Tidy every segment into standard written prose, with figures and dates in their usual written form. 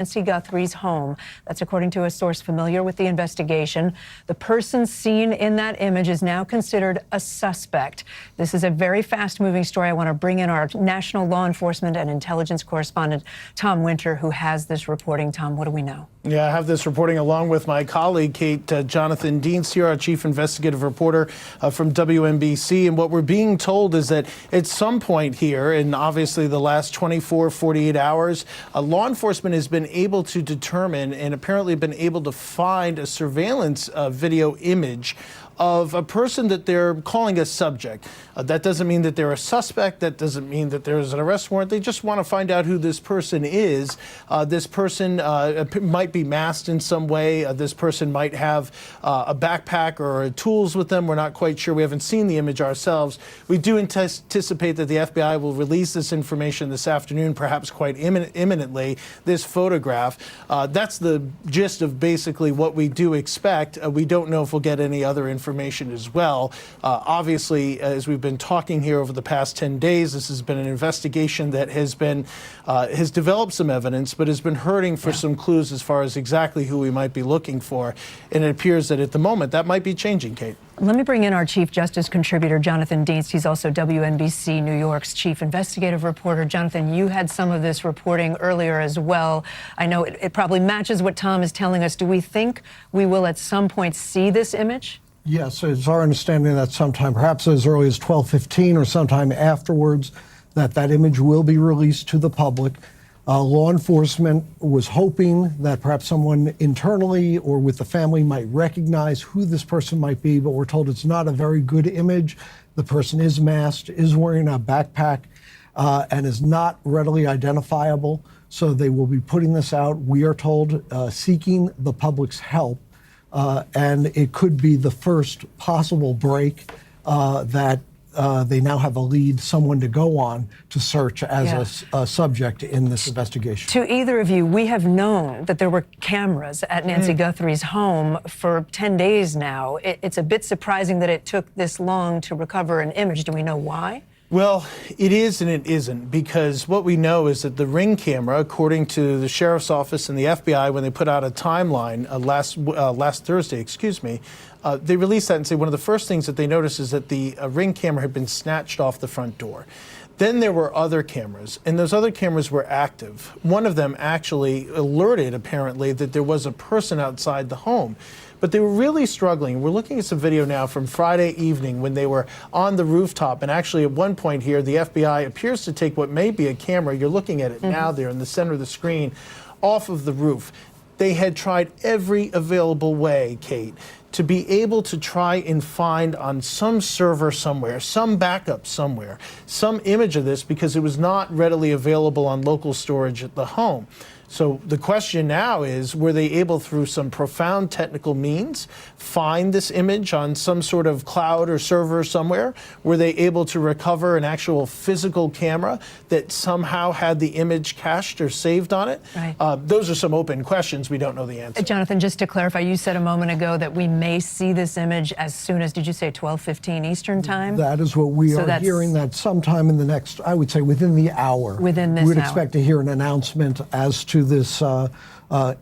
Nancy Guthrie's home. That's according to a source familiar with the investigation. The person seen in that image is now considered a suspect. This is a very fast-moving story. I want to bring in our national law enforcement and intelligence correspondent, Tom Winter, who has this reporting. Tom, what do we know? Yeah, I have this reporting along with my colleague, Kate. Jonathan Dienst here, our chief investigative reporter from WNBC. And what we're being told is that at some point here, in obviously the last 24, 48 hours, law enforcement has been able to determine and apparently been able to find a surveillance video image of a person that they're calling a subject. That doesn't mean that they're a suspect. That doesn't mean that there's an arrest warrant. They just want to find out who this person is. This person might be masked in some way. This person might have a backpack or tools with them. We're not quite sure. We haven't seen the image ourselves. We do anticipate that the FBI will release this information this afternoon, perhaps quite imminently, this photograph. That's the gist of basically what we do expect. We don't know if we'll get any other information as well. Obviously, as we've been talking here over the past 10 days, this has been an investigation that has developed some evidence, but has been hurting for some clues as far as exactly who we might be looking for. And it appears that at the moment that might be changing, Kate. Let me bring in our Chief Justice contributor, Jonathan Dienst. He's also WNBC New York's chief investigative reporter. Jonathan, you had some of this reporting earlier as well. I know it probably matches what Tom is telling us. Do we think we will at some point see this image? Yes, it's our understanding that sometime, perhaps as early as 12:15 or sometime afterwards, that image will be released to the public. Law enforcement was hoping that perhaps someone internally or with the family might recognize who this person might be, but we're told it's not a very good image. The person is masked, is wearing a backpack, and is not readily identifiable. So they will be putting this out, we are told, seeking the public's help. And it could be the first possible break that they now have a lead, someone to go on to search as a subject in this investigation. To either of you, we have known that there were cameras at Nancy Guthrie's home for 10 days now. It's a bit surprising that it took this long to recover an image. Do we know why? Well, it is and it isn't, because what we know is that the Ring camera, according to the Sheriff's Office and the FBI, when they put out a timeline last Thursday, they released that and say one of the first things that they noticed is that the Ring camera had been snatched off the front door. Then there were other cameras, and those other cameras were active. One of them actually alerted, apparently, that there was a person outside the home. But they were really struggling. We're looking at some video now from Friday evening when they were on the rooftop. And actually, at one point here, the FBI appears to take what may be a camera. You're looking at it now there in the center of the screen, off of the roof. They had tried every available way, Kate, to be able to try and find on some server somewhere, some backup somewhere, some image of this, because it was not readily available on local storage at the home. So the question now is, were they able, through some profound technical means, find this image on some sort of cloud or server somewhere? Were they able to recover an actual physical camera that somehow had the image cached or saved on it? Right. Those are some open questions. We don't know the answer. Jonathan, just to clarify, you said a moment ago that we may see this image as soon as, did you say 12:15 Eastern time? That is what we are hearing, that sometime in the next, I would say within the hour. Within this hour. We'd expect to hear an announcement as to this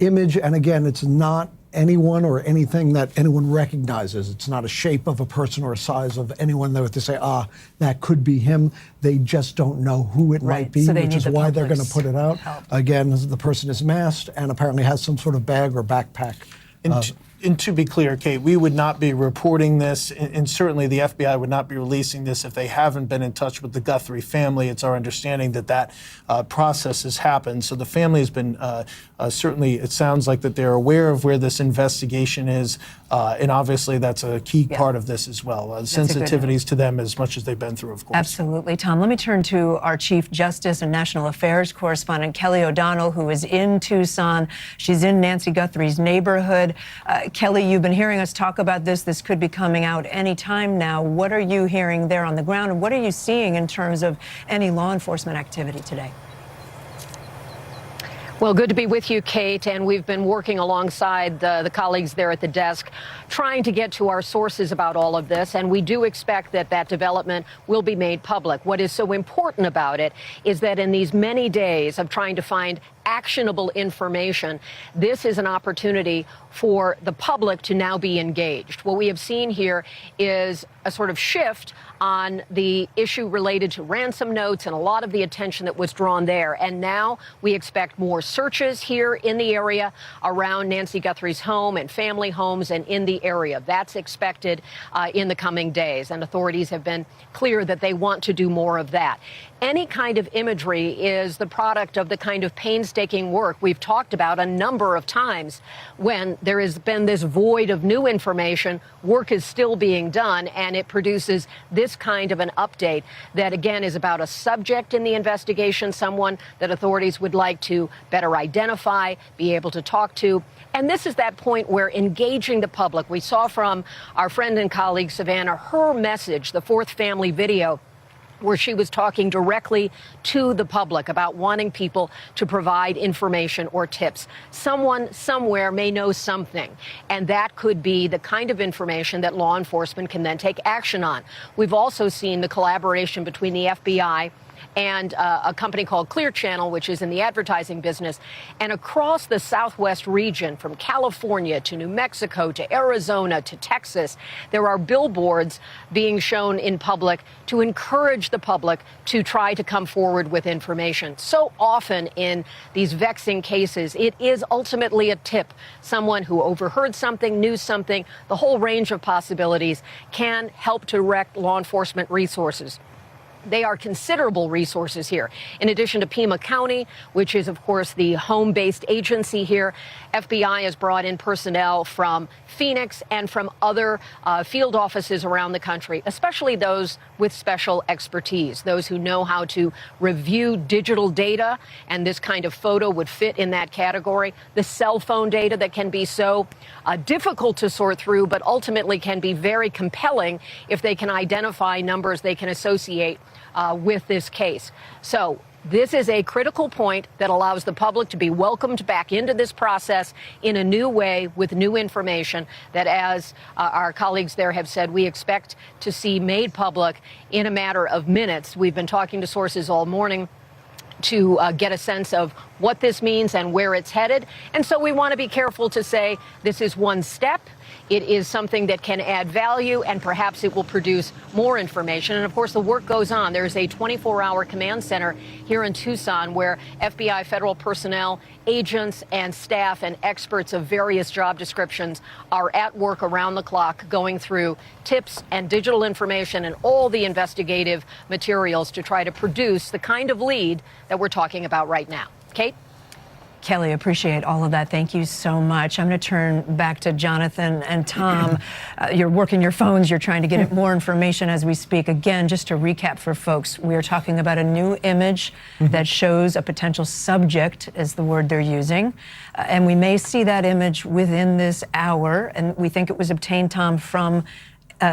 image. And again, it's not anyone or anything that anyone recognizes. It's not a shape of a person or a size of anyone that they say, that could be him. They just don't know who it might be, which is why they're going to put it out. Again, the person is masked and apparently has some sort of bag or backpack. And to be clear, Kate, we would not be reporting this, and certainly the FBI would not be releasing this if they haven't been in touch with the Guthrie family. It's our understanding that process has happened. So the family has been, certainly, it sounds like that they're aware of where this investigation is, and obviously that's a key part of this as well. Sensitivities to them as much as they've been through, of course. Absolutely. Tom, let me turn to our Chief Justice and National Affairs correspondent, Kelly O'Donnell, who is in Tucson. She's in Nancy Guthrie's neighborhood. Kelly, you've been hearing us talk about this. This could be coming out any time now. What are you hearing there on the ground, and what are you seeing in terms of any law enforcement activity today? Well, good to be with you, Kate, and we've been working alongside the colleagues there at the desk, trying to get to our sources about all of this, and we do expect that development will be made public. What is so important about it is that in these many days of trying to find actionable information, this is an opportunity for the public to now be engaged. What we have seen here is a sort of shift on the issue related to ransom notes and a lot of the attention that was drawn there. And now we expect more searches here in the area around Nancy Guthrie's home and family homes and in the area. That's expected in the coming days. And authorities have been clear that they want to do more of that. Any kind of imagery is the product of the kind of painstaking work we've talked about a number of times. When there has been this void of new information, work is still being done, and it produces this kind of an update that, again, is about a subject in the investigation, someone that authorities would like to better identify, be able to talk to. And this is that point where engaging the public, we saw from our friend and colleague Savannah, her message, the fourth family video, where she was talking directly to the public about wanting people to provide information or tips. Someone somewhere may know something, and that could be the kind of information that law enforcement can then take action on. We've also seen the collaboration between the FBI and a company called Clear Channel, which is in the advertising business. And across the Southwest region, from California to New Mexico to Arizona to Texas, there are billboards being shown in public to encourage the public to try to come forward with information. So often in these vexing cases, it is ultimately a tip. Someone who overheard something, knew something, the whole range of possibilities can help to direct law enforcement resources. They are considerable resources here. In addition to Pima County, which is, of course, the home-based agency here, FBI has brought in personnel from Phoenix and from other field offices around the country, especially those with special expertise, those who know how to review digital data, and this kind of photo would fit in that category. The cell phone data that can be so difficult to sort through, but ultimately can be very compelling if they can identify numbers they can associate with this case. So this is a critical point that allows the public to be welcomed back into this process in a new way with new information that, as our colleagues there have said, we expect to see made public in a matter of minutes. We've been talking to sources all morning to get a sense of what this means and where it's headed. And so we want to be careful to say this is one step. It is something that can add value, and perhaps it will produce more information. And of course, the work goes on. There's a 24-hour command center here in Tucson where FBI federal personnel, agents and staff and experts of various job descriptions are at work around the clock going through tips and digital information and all the investigative materials to try to produce the kind of lead that we're talking about right now. Kate? Kelly, appreciate all of that. Thank you so much. I'm going to turn back to Jonathan and Tom. You're working your phones. You're trying to get more information as we speak. Again, just to recap for folks, we are talking about a new image that shows a potential subject, is the word they're using. And we may see that image within this hour. And we think it was obtained, Tom, from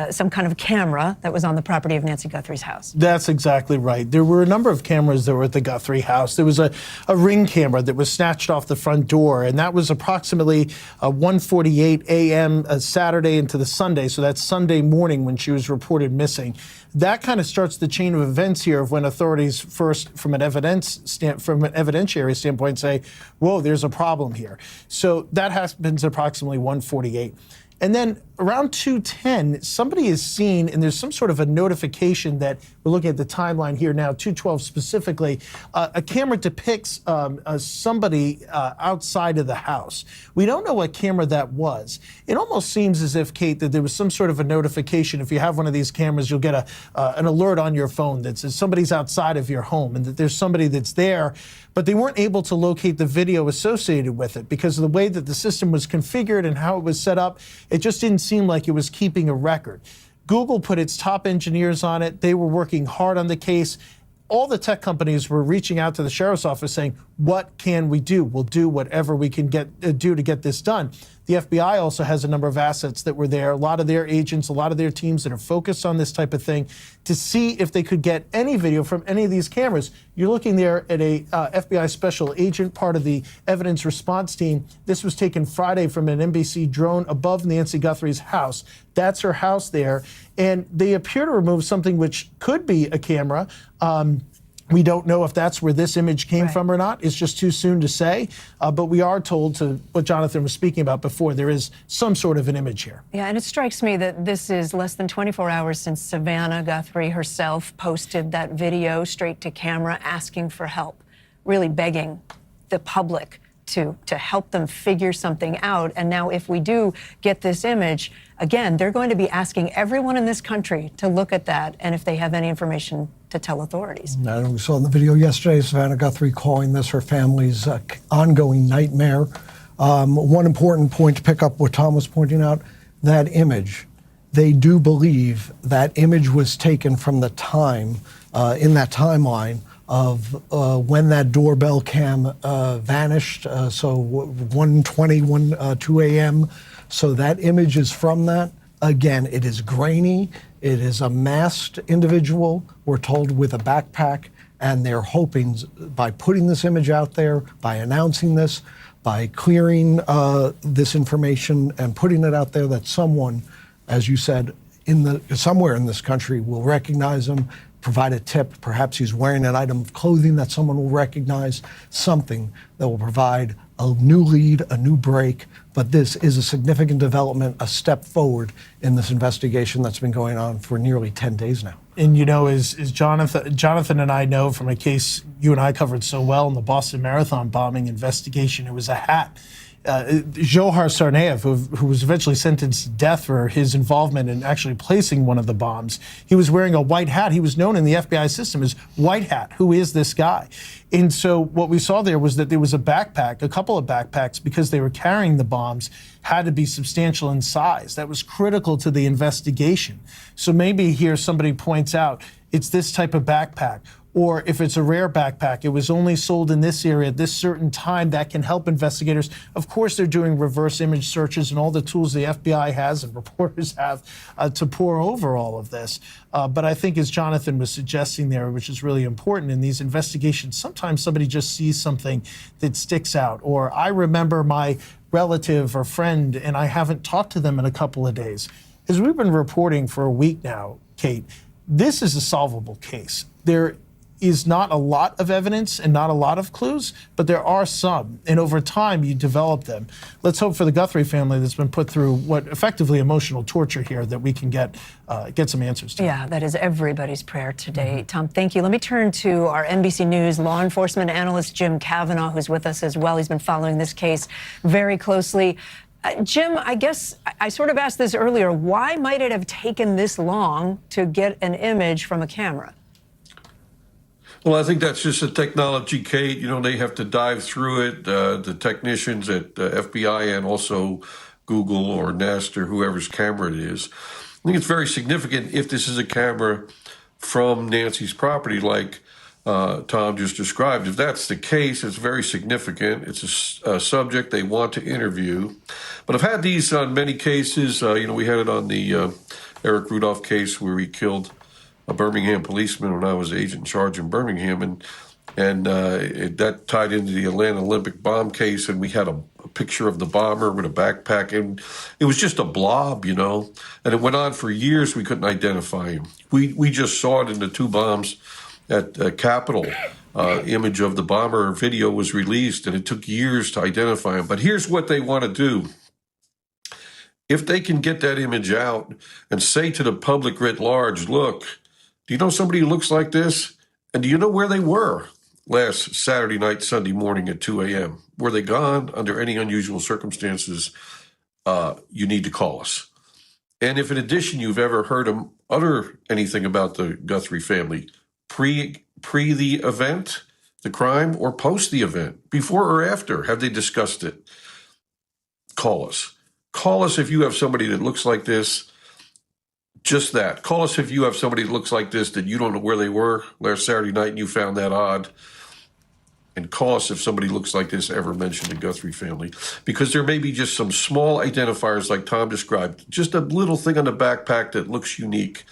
some kind of camera that was on the property of Nancy Guthrie's house. That's exactly right. There were a number of cameras that were at the Guthrie house. There was a Ring camera that was snatched off the front door, and that was approximately 1:48 a.m. Saturday into the Sunday, so that's Sunday morning when she was reported missing. That kind of starts the chain of events here of when authorities first, from an evidentiary standpoint, say, whoa, there's a problem here. So that happens approximately 1:48. And then around 2:10, somebody is seen, and there's some sort of a notification that we're looking at the timeline here now, 2:12 specifically. A camera depicts somebody outside of the house. We don't know what camera that was. It almost seems as if, Kate, that there was some sort of a notification. If you have one of these cameras, you'll get an alert on your phone that says somebody's outside of your home and that there's somebody that's there. But they weren't able to locate the video associated with it because of the way that the system was configured and how it was set up. It just didn't seem like it was keeping a record. Google put its top engineers on it. They were working hard on the case. All the tech companies were reaching out to the sheriff's office saying, what can we do? We'll do whatever we can do to get this done. The FBI also has a number of assets that were there, a lot of their agents, a lot of their teams that are focused on this type of thing to see if they could get any video from any of these cameras. You're looking there at a FBI special agent, part of the evidence response team. This was taken Friday from an NBC drone above Nancy Guthrie's house. That's her house there. And they appear to remove something which could be a camera. We don't know if that's where this image came Right. from or not. It's just too soon to say. But we are told, to what Jonathan was speaking about before, there is some sort of an image here. Yeah, and it strikes me that this is less than 24 hours since Savannah Guthrie herself posted that video straight to camera asking for help, really begging the public to help them figure something out. And now if we do get this image, again, they're going to be asking everyone in this country to look at that, and if they have any information, to tell authorities. And we saw in the video yesterday Savannah Guthrie calling this her family's ongoing nightmare. One important point to pick up what Tom was pointing out, that image, they do believe that image was taken from the time, in that timeline, of when that doorbell cam vanished, so 1:20, 2 a.m. So that image is from that. Again, it is grainy. It is a masked individual, we're told, with a backpack, and they're hoping by putting this image out there, by announcing this, by clearing this information and putting it out there, that someone, as you said, somewhere in this country will recognize him, provide a tip. Perhaps he's wearing an item of clothing that someone will recognize, something that will provide a new lead, a new break. But this is a significant development, a step forward in this investigation that's been going on for nearly 10 days now. And you know, as Jonathan and I know from a case you and I covered so well in the Boston Marathon bombing investigation, it was a hat. Johar Tsarnaev, who was eventually sentenced to death for his involvement in actually placing one of the bombs, he was wearing a white hat. He was known in the FBI system as White Hat. Who is this guy? And so what we saw there was that there was a backpack, a couple of backpacks, because they were carrying the bombs, had to be substantial in size. That was critical to the investigation. So maybe here somebody points out it's this type of backpack. Or if it's a rare backpack, it was only sold in this area at this certain time. That can help investigators. Of course, they're doing reverse image searches and all the tools the FBI has and reporters have to pore over all of this. But I think, as Jonathan was suggesting there, which is really important in these investigations, sometimes somebody just sees something that sticks out. Or I remember my relative or friend and I haven't talked to them in a couple of days. As we've been reporting for a week now, Kate, this is a solvable case. There is not a lot of evidence and not a lot of clues, but there are some, and over time you develop them. Let's hope for the Guthrie family that's been put through what effectively emotional torture here, that we can get some answers to. Yeah, that is everybody's prayer today. Tom, thank you. Let me turn to our NBC News law enforcement analyst, Jim Kavanaugh, who's with us as well. He's been following this case very closely. Jim, I guess I sort of asked this earlier. Why might it have taken this long to get an image from a camera? Well, I think that's just a technology, Kate. You know, they have to dive through it. The technicians at FBI and also Google or Nest or whoever's camera it is. I think it's very significant if this is a camera from Nancy's property, like Tom just described. If that's the case, it's very significant. It's a subject they want to interview. But I've had these on many cases. You know, we had it on the Eric Rudolph case where he killed a Birmingham policeman when I was agent in charge in Birmingham, and that tied into the Atlanta Olympic bomb case, and we had a picture of the bomber with a backpack, and it was just a blob, you know, and it went on for years. We couldn't identify him. We just saw it in the two bombs at Capitol. Image of the bomber video was released, and it took years to identify him. But here's what they want to do. If they can get that image out and say to the public writ large, look, do you know somebody who looks like this? And do you know where they were last Saturday night, Sunday morning at 2 a.m.? Were they gone under any unusual circumstances? You need to call us. And if in addition you've ever heard them utter anything about the Guthrie family, pre the event, the crime, or post the event, before or after, have they discussed it? Call us. Call us if you have somebody that looks like this. Just that. Call us if you have somebody that looks like this that you don't know where they were last Saturday night and you found that odd. And call us if somebody looks like this ever mentioned the Guthrie family. Because there may be just some small identifiers like Tom described, just a little thing on the backpack that looks unique.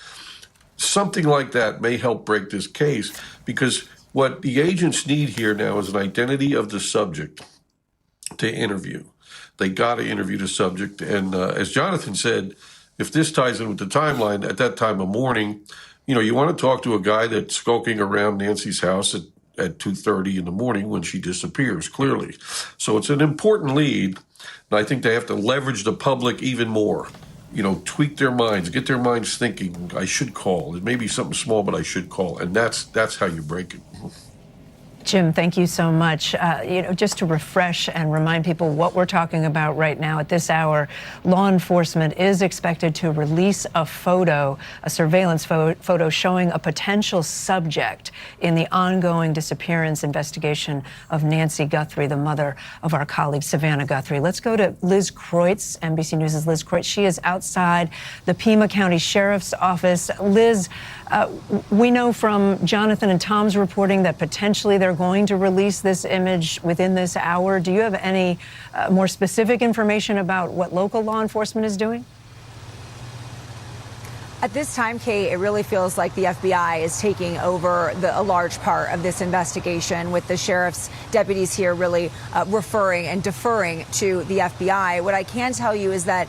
Something like that may help break this case, because what the agents need here now is an identity of the subject to interview. They got to interview the subject. And as Jonathan said, if this ties in with the timeline, at that time of morning, you want to talk to a guy that's skulking around Nancy's house at 2:30 in the morning when she disappears, clearly. So it's an important lead, and I think they have to leverage the public even more. Tweak their minds, get their minds thinking, I should call. It may be something small, but I should call. And that's how you break it. Jim, thank you so much. Just to refresh and remind people what we're talking about right now at this hour, law enforcement is expected to release a photo, a surveillance photo showing a potential subject in the ongoing disappearance investigation of Nancy Guthrie, the mother of our colleague Savannah Guthrie. Let's go to Liz Kreutz, NBC News' Liz Kreutz. She is outside the Pima County Sheriff's Office. Liz, we know from Jonathan and Tom's reporting that potentially they're going to release this image within this hour. Do you have any more specific information about what local law enforcement is doing? At this time, Kate, it really feels like the FBI is taking over a large part of this investigation, with the sheriff's deputies here really referring and deferring to the FBI. What I can tell you is that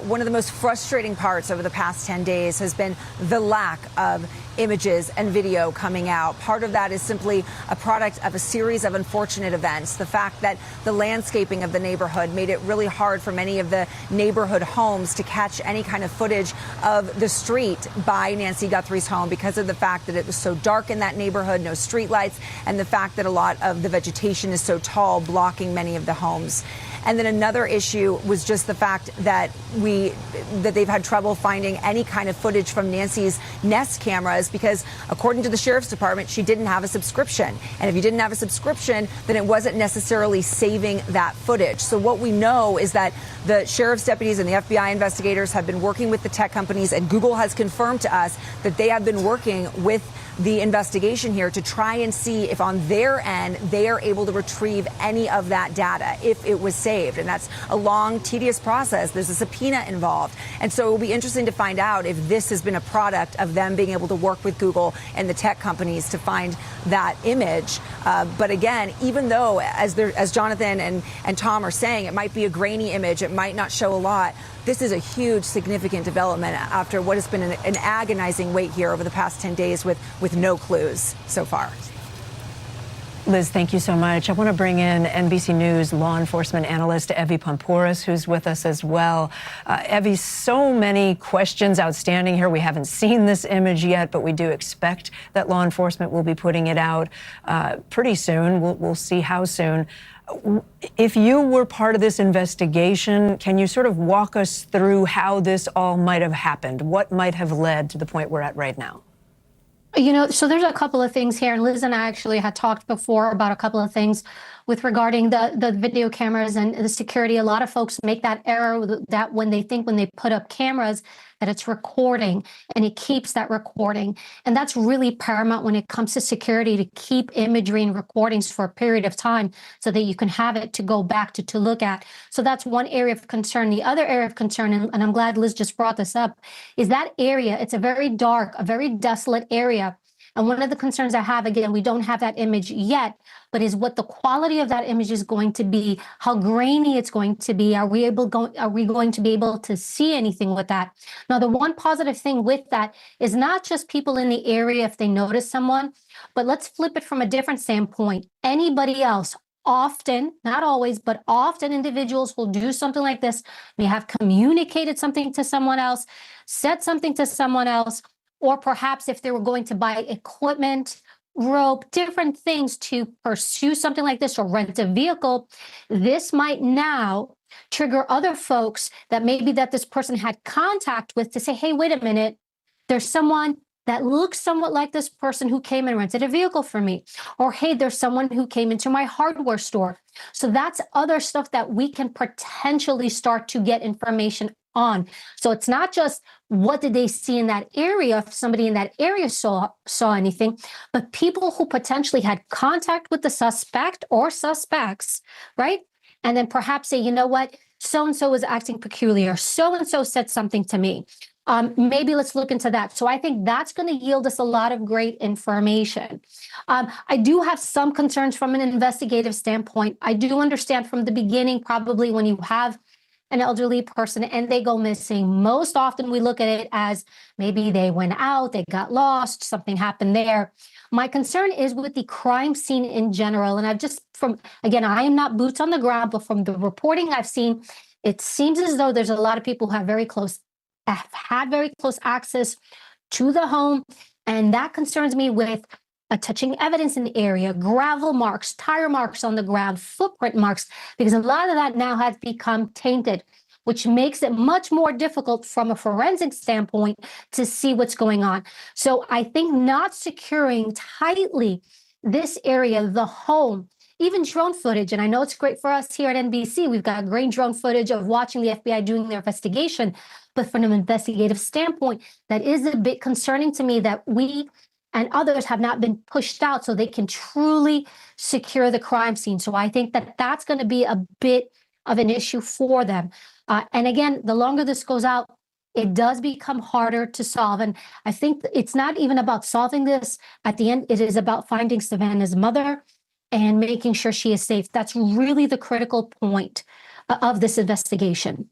one of the most frustrating parts over the past 10 days has been the lack of images and video coming out. Part of that is simply a product of a series of unfortunate events. The fact that the landscaping of the neighborhood made it really hard for many of the neighborhood homes to catch any kind of footage of the street by Nancy Guthrie's home, because of the fact that it was so dark in that neighborhood, no street lights, and the fact that a lot of the vegetation is so tall, blocking many of the homes. And then another issue was just the fact that they've had trouble finding any kind of footage from Nancy's Nest cameras, because according to the sheriff's department, she didn't have a subscription. And if you didn't have a subscription, then it wasn't necessarily saving that footage. So what we know is that the sheriff's deputies and the FBI investigators have been working with the tech companies, and Google has confirmed to us that they have been working with the investigation here to try and see if on their end they are able to retrieve any of that data, if it was saved. And that's a long, tedious process. There's a subpoena involved. And so it will be interesting to find out if this has been a product of them being able to work with Google and the tech companies to find that image. But again, even though, as Jonathan and Tom are saying, it might be a grainy image, it might not show a lot, this is a huge, significant development after what has been an agonizing wait here over the past 10 days with no clues so far. Liz, thank you so much. I want to bring in NBC News law enforcement analyst Evie Pompouras, who's with us as well. Evie, so many questions outstanding here. We haven't seen this image yet, but we do expect that law enforcement will be putting it out pretty soon. We'll see how soon. If you were part of this investigation, can you sort of walk us through how this all might have happened? What might have led to the point we're at right now? So there's a couple of things here, and Liz and I actually had talked before about a couple of things with regarding the video cameras and the security. A lot of folks make that error that when they put up cameras that it's recording, and it keeps that recording. And that's really paramount when it comes to security, to keep imagery and recordings for a period of time so that you can have it to go back to look at. So that's one area of concern. The other area of concern, and I'm glad Liz just brought this up, is that area. It's a very dark, a very desolate area. And one of the concerns I have, again, we don't have that image yet, but is what the quality of that image is going to be, how grainy it's going to be. Are we going to be able to see anything with that? Now, the one positive thing with that is not just people in the area if they notice someone, but let's flip it from a different standpoint. Anybody else, often, not always, but often individuals will do something like this, may have communicated something to someone else, said something to someone else, or perhaps if they were going to buy equipment, rope, different things to pursue something like this or rent a vehicle, this might now trigger other folks that maybe that this person had contact with to say, hey, wait a minute, there's someone that looks somewhat like this person who came and rented a vehicle for me. Or, hey, there's someone who came into my hardware store. So that's other stuff that we can potentially start to get information on. So it's not just what did they see in that area, if somebody in that area saw anything, but people who potentially had contact with the suspect or suspects, right? And then perhaps say, you know what, so-and-so is acting peculiar, so-and-so said something to me. Maybe let's look into that. So I think that's going to yield us a lot of great information. I do have some concerns from an investigative standpoint. I do understand from the beginning, probably when you have an elderly person and they go missing, most often we look at it as maybe they went out, they got lost, something happened there. My concern is with the crime scene in general. And I've just again, I am not boots on the ground, but from the reporting I've seen, it seems as though there's a lot of people who have had very close access to the home. And that concerns me with touching evidence in the area, gravel marks, tire marks on the ground, footprint marks, because a lot of that now has become tainted, which makes it much more difficult from a forensic standpoint to see what's going on. So I think not securing tightly this area, the home, even drone footage, and I know it's great for us here at NBC, we've got great drone footage of watching the FBI doing their investigation, but from an investigative standpoint, that is a bit concerning to me that we and others have not been pushed out so they can truly secure the crime scene. So I think that that's going to be a bit of an issue for them. And again, the longer this goes out, it does become harder to solve. And I think it's not even about solving this. At the end, it is about finding Savannah's mother and making sure she is safe. That's really the critical point of this investigation.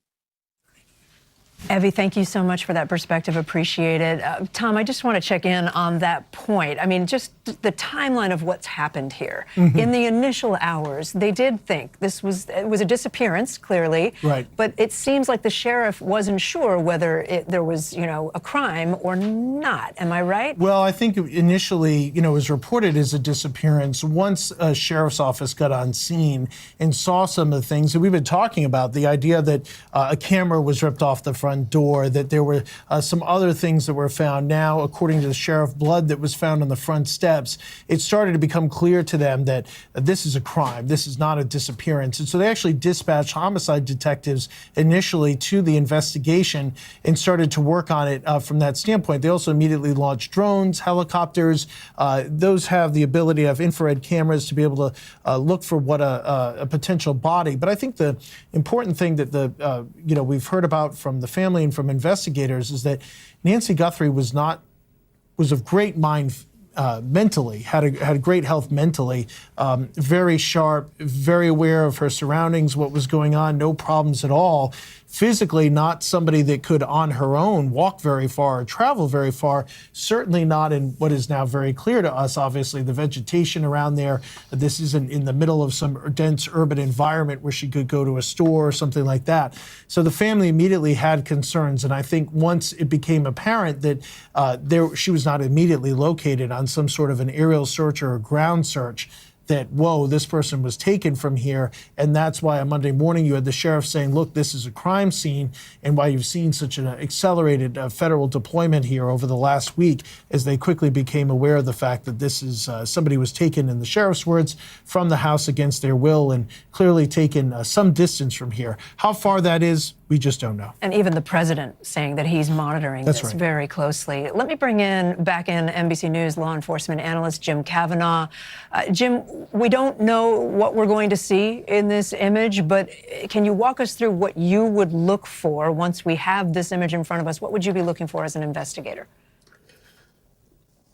Evie, thank you so much for that perspective. Appreciate it. Tom, I just want to check in on that point. I mean, just the timeline of what's happened here. In the initial hours, they did think it was a disappearance, clearly. Right. But it seems like the sheriff wasn't sure whether there was, a crime or not. Am I right? Well, I think initially, it was reported as a disappearance. Once a sheriff's office got on scene and saw some of the things that we've been talking about, the idea that a camera was ripped off the front door, that there were some other things that were found. Now, according to the sheriff, blood that was found on the front steps, it started to become clear to them that this is a crime. This is not a disappearance. And so they actually dispatched homicide detectives initially to the investigation and started to work on it from that standpoint. They also immediately launched drones, helicopters. Those have the ability to have infrared cameras to be able to look for what a potential body. But I think the important thing that we've heard about from the family and from investigators is that Nancy Guthrie was of great mind mentally, had great health mentally, very sharp, very aware of her surroundings, what was going on, no problems at all. Physically, not somebody that could on her own walk very far or travel very far, certainly not in what is now very clear to us, obviously, the vegetation around there. This isn't in the middle of some dense urban environment where she could go to a store or something like that. So the family immediately had concerns, and I think once it became apparent that she was not immediately located on some sort of an aerial search or a ground search, that, whoa, this person was taken from here. And that's why on Monday morning you had the sheriff saying, look, this is a crime scene, and why you've seen such an accelerated federal deployment here over the last week, as they quickly became aware of the fact that this is somebody was taken, in the sheriff's words, from the house against their will and clearly taken some distance from here. How far that is, we just don't know. And even the president saying that he's monitoring this very closely. Let me bring back in NBC News law enforcement analyst Jim Kavanaugh. Jim, we don't know what we're going to see in this image, but can you walk us through what you would look for once we have this image in front of us? What would you be looking for as an investigator?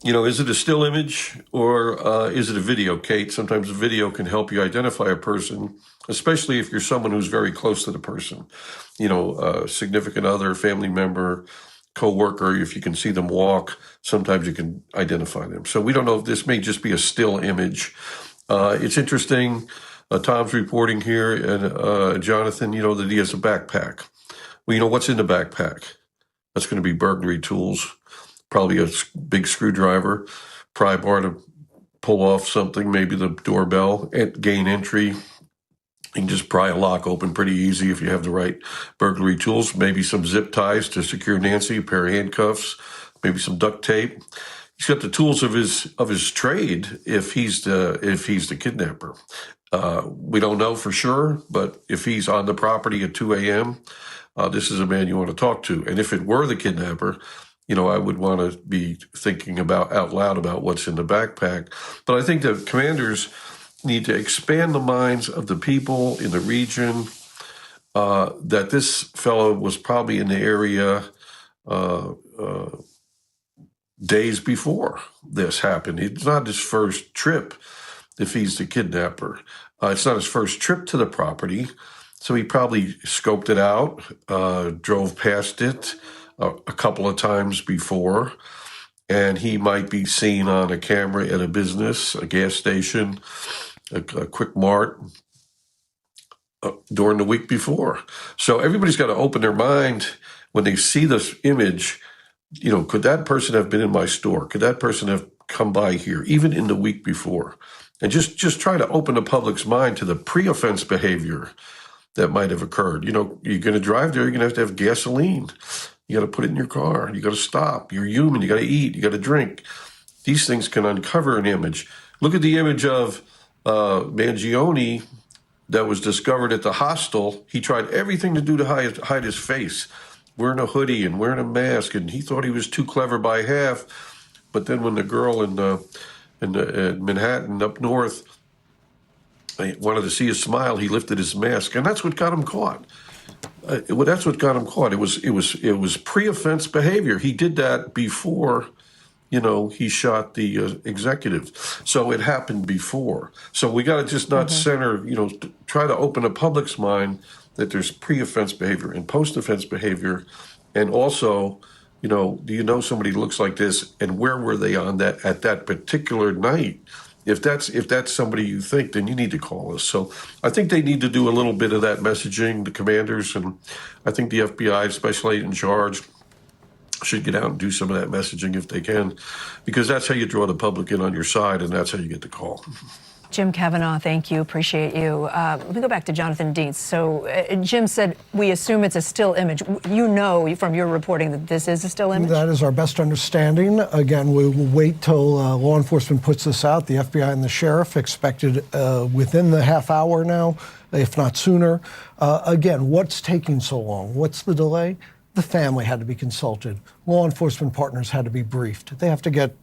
Is it a still image or is it a video, Kate? Sometimes a video can help you identify a person, especially if you're someone who's very close to the person. A significant other, family member, co-worker. If you can see them walk, sometimes you can identify them. So we don't know if this may just be a still image. It's interesting. Tom's reporting here, and Jonathan, that he has a backpack. Well, what's in the backpack? That's going to be burglary tools. Probably a big screwdriver, pry bar to pull off something, maybe the doorbell, gain entry. You can just pry a lock open pretty easy if you have the right burglary tools. Maybe some zip ties to secure Nancy, a pair of handcuffs, maybe some duct tape. He's got the tools of his trade if he's the kidnapper. We don't know for sure, but if he's on the property at 2 a.m., this is a man you want to talk to. And if it were the kidnapper, I would want to be thinking out loud about what's in the backpack. But I think the commanders need to expand the minds of the people in the region that this fellow was probably in the area days before this happened. It's not his first trip if he's the kidnapper. It's not his first trip to the property. So he probably scoped it out, drove past it a couple of times before, and he might be seen on a camera at a business, a gas station, a quick mart during the week before. So everybody's got to open their mind when they see this image. You know, could that person have been in my store? Could that person have come by here, even in the week before? And just try to open the public's mind to the pre-offense behavior that might have occurred. You know, you're going to drive there, you're going to have gasoline. You got to put it in your car. You got to stop. You're human. You got to eat. You got to drink. These things can uncover an image. Look at the image of Mangione that was discovered at the hostel. He tried everything to do to hide his face, wearing a hoodie and wearing a mask, and he thought he was too clever by half. But then when the girl in Manhattan up north wanted to see his smile, he lifted his mask, and that's what got him caught. That's what got him caught. It was pre-offense behavior. He did that before, you know, he shot the executive. So it happened before. So we got to just not center, you know, try to open the public's mind that there's pre-offense behavior and post-offense behavior, and also, you know, do you know somebody who looks like this, and where were they on that at that particular night? If that's somebody you think, then you need to call us. So I think they need to do a little bit of that messaging, the commanders, and I think the FBI, special agent in charge, should get out and do some of that messaging if they can, because that's how you draw the public in on your side, and that's how you get the call. Jim Kavanaugh, thank you. Appreciate you. Let me go back to Jonathan Dietz. So Jim said, we assume it's a still image. You know from your reporting that this is a still image? That is our best understanding. Again, we will wait till law enforcement puts this out. The FBI and the sheriff expected within the half hour now, if not sooner. Again, what's taking so long? What's the delay? The family had to be consulted. Law enforcement partners had to be briefed. They have to get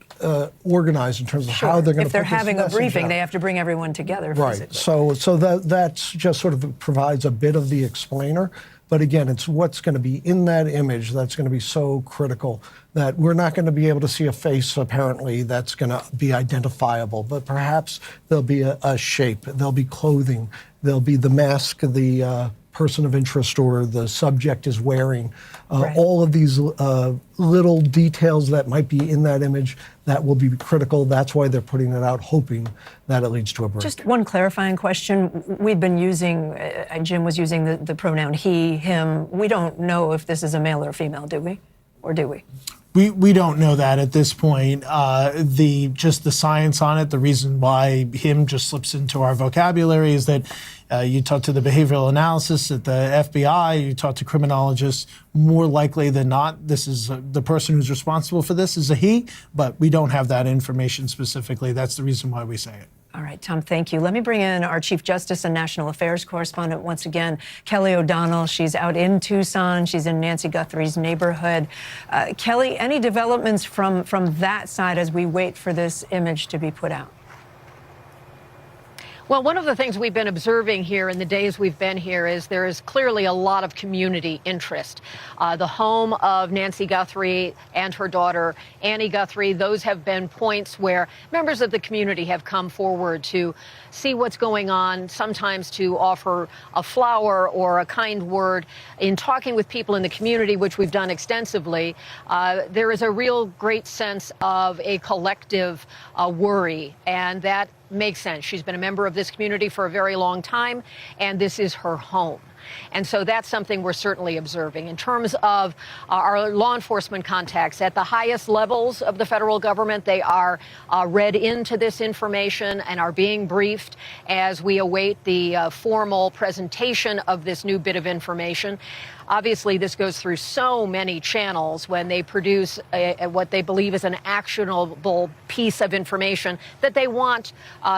organized in terms of how they're going to put this message out. If they're having a briefing, they have to bring everyone together physically. Right. So that's just sort of provides a bit of the explainer. But again, it's what's going to be in that image that's going to be so critical that we're not going to be able to see a face, apparently, that's going to be identifiable. But perhaps there'll be a shape, there'll be clothing, there'll be the mask, the person of interest or the subject is wearing. All of these little details that might be in that image that will be critical. That's why they're putting it out, hoping that it leads to a break. Just one clarifying question. We've been using, Jim was using the pronoun he, him. We don't know if this is a male or female, do we? Or do we? We don't know that at this point. Just the science on it, the reason why him just slips into our vocabulary is that you talk to the behavioral analysis at the FBI, you talk to criminologists, more likely than not, this is the person who's responsible for this is a he, but we don't have that information specifically. That's the reason why we say it. All right, Tom, thank you. Let me bring in our Chief Justice and National Affairs correspondent once again, Kelly O'Donnell. She's out in Tucson. She's in Nancy Guthrie's neighborhood. Kelly, any developments from that side as we wait for this image to be put out? Well, one of the things we've been observing here in the days we've been here is there is clearly a lot of community interest. The home of Nancy Guthrie and her daughter, Annie Guthrie, those have been points where members of the community have come forward to see what's going on, sometimes to offer a flower or a kind word. In talking with people in the community, which we've done extensively, there is a real great sense of a collective worry, and that makes sense. She's been a member of this community for a very long time, and this is her home. And so that's something we're certainly observing. In terms of our law enforcement contacts at the highest levels of the federal government, they are read into this information and are being briefed as we await the formal presentation of this new bit of information. Obviously, this goes through so many channels when they produce what they believe is an actionable piece of information that they want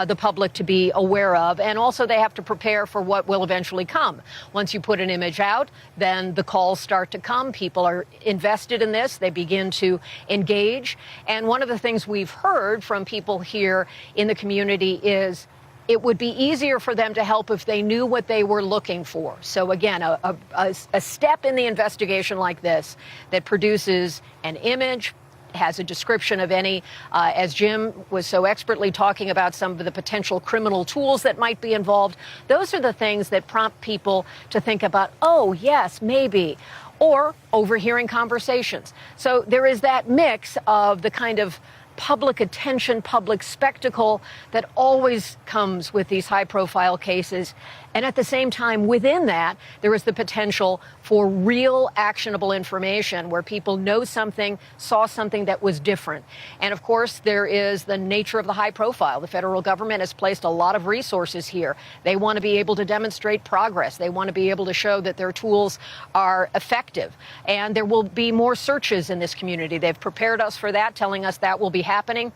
the public to be aware of. And also, they have to prepare for what will eventually come. Once you put an image out, then the calls start to come. People are invested in this. They begin to engage. And one of the things we've heard from people here in the community is it would be easier for them to help if they knew what they were looking for. So again, a step in the investigation like this that produces an image, has a description of any, as Jim was so expertly talking about, some of the potential criminal tools that might be involved. Those are the things that prompt people to think about, oh, yes, maybe, or overhearing conversations. So there is that mix of the kind of public attention, public spectacle that always comes with these high-profile cases. And at the same time, within that, there is the potential for real actionable information where people know something, saw something that was different. And of course, there is the nature of the high profile. The federal government has placed a lot of resources here. They want to be able to demonstrate progress. They want to be able to show that their tools are effective. And there will be more searches in this community. They've prepared us for that, telling us that will be happening.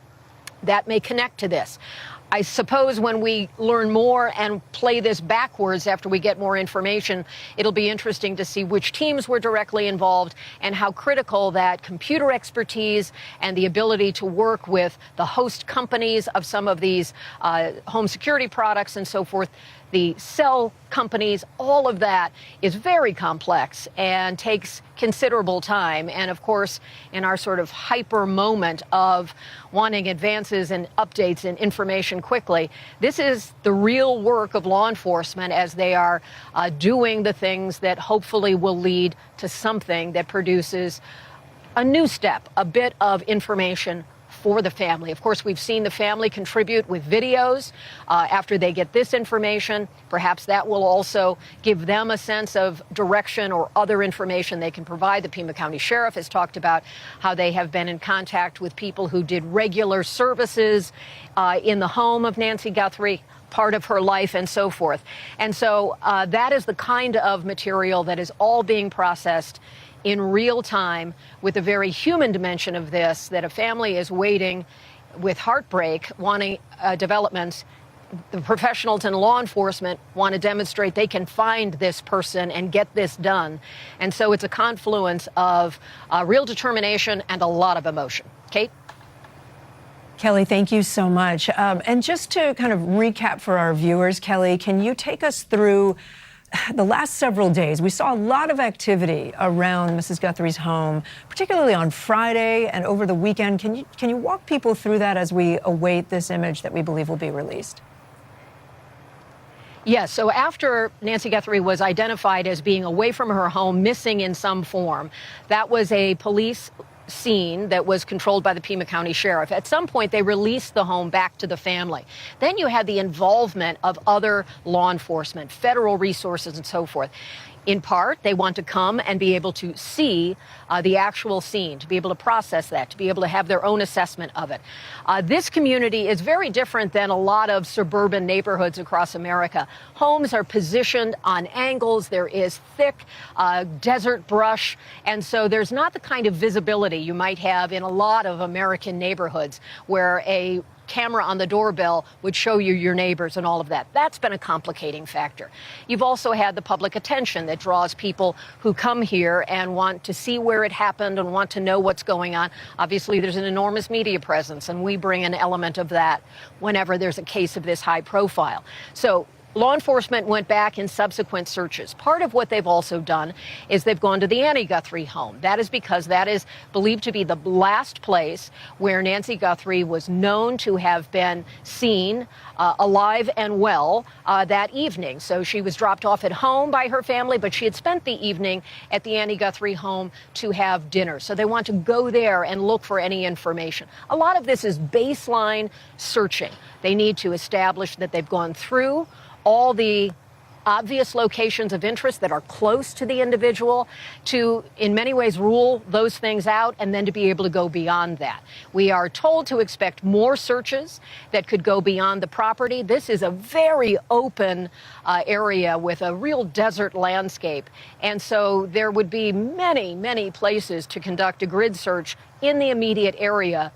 That may connect to this. I suppose when we learn more and play this backwards after we get more information, it'll be interesting to see which teams were directly involved and how critical that computer expertise and the ability to work with the host companies of some of these home security products and so forth, the cell companies, all of that is very complex and takes considerable time. And of course, in our sort of hyper moment of wanting advances and updates and information quickly, this is the real work of law enforcement as they are doing the things that hopefully will lead to something that produces a new step, a bit of information for the family. Of course, we've seen the family contribute with videos after they get this information. Perhaps that will also give them a sense of direction or other information they can provide. The Pima County Sheriff has talked about how they have been in contact with people who did regular services in the home of Nancy Guthrie, part of her life and so forth. And so that is the kind of material that is all being processed in real time with a very human dimension of this, that a family is waiting with heartbreak, wanting developments. The professionals in law enforcement want to demonstrate they can find this person and get this done. And so it's a confluence of real determination and a lot of emotion. Kate? Kelly, thank you so much. And just to kind of recap for our viewers, Kelly, can you take us through the last several days? We saw a lot of activity around Mrs. Guthrie's home, particularly on Friday and over the weekend. Can you walk people through that as we await this image that we believe will be released? Yes, so after Nancy Guthrie was identified as being away from her home, missing in some form, that was a police scene that was controlled by the Pima County Sheriff. At some point, they released the home back to the family. Then you had the involvement of other law enforcement, federal resources, and so forth. In part, they want to come and be able to see the actual scene, to be able to process that, to be able to have their own assessment of it. This community is very different than a lot of suburban neighborhoods across America. Homes are positioned on angles. There is thick desert brush. And so there's not the kind of visibility you might have in a lot of American neighborhoods where a camera on the doorbell would show you your neighbors and all of that. That's been a complicating factor. You've also had the public attention that draws people who come here and want to see where it happened and want to know what's going on. Obviously, there's an enormous media presence, and we bring an element of that whenever there's a case of this high profile. So law enforcement went back in subsequent searches. Part of what they've also done is they've gone to the Annie Guthrie home. That is because that is believed to be the last place where Nancy Guthrie was known to have been seen alive and well that evening. So she was dropped off at home by her family, but she had spent the evening at the Annie Guthrie home to have dinner. So they want to go there and look for any information. A lot of this is baseline searching. They need to establish that they've gone through all the obvious locations of interest that are close to the individual, to, in many ways, rule those things out, and then to be able to go beyond that. We are told to expect more searches that could go beyond the property. This is a very open area with a real desert landscape, and so there would be many, many places to conduct a grid search in the immediate area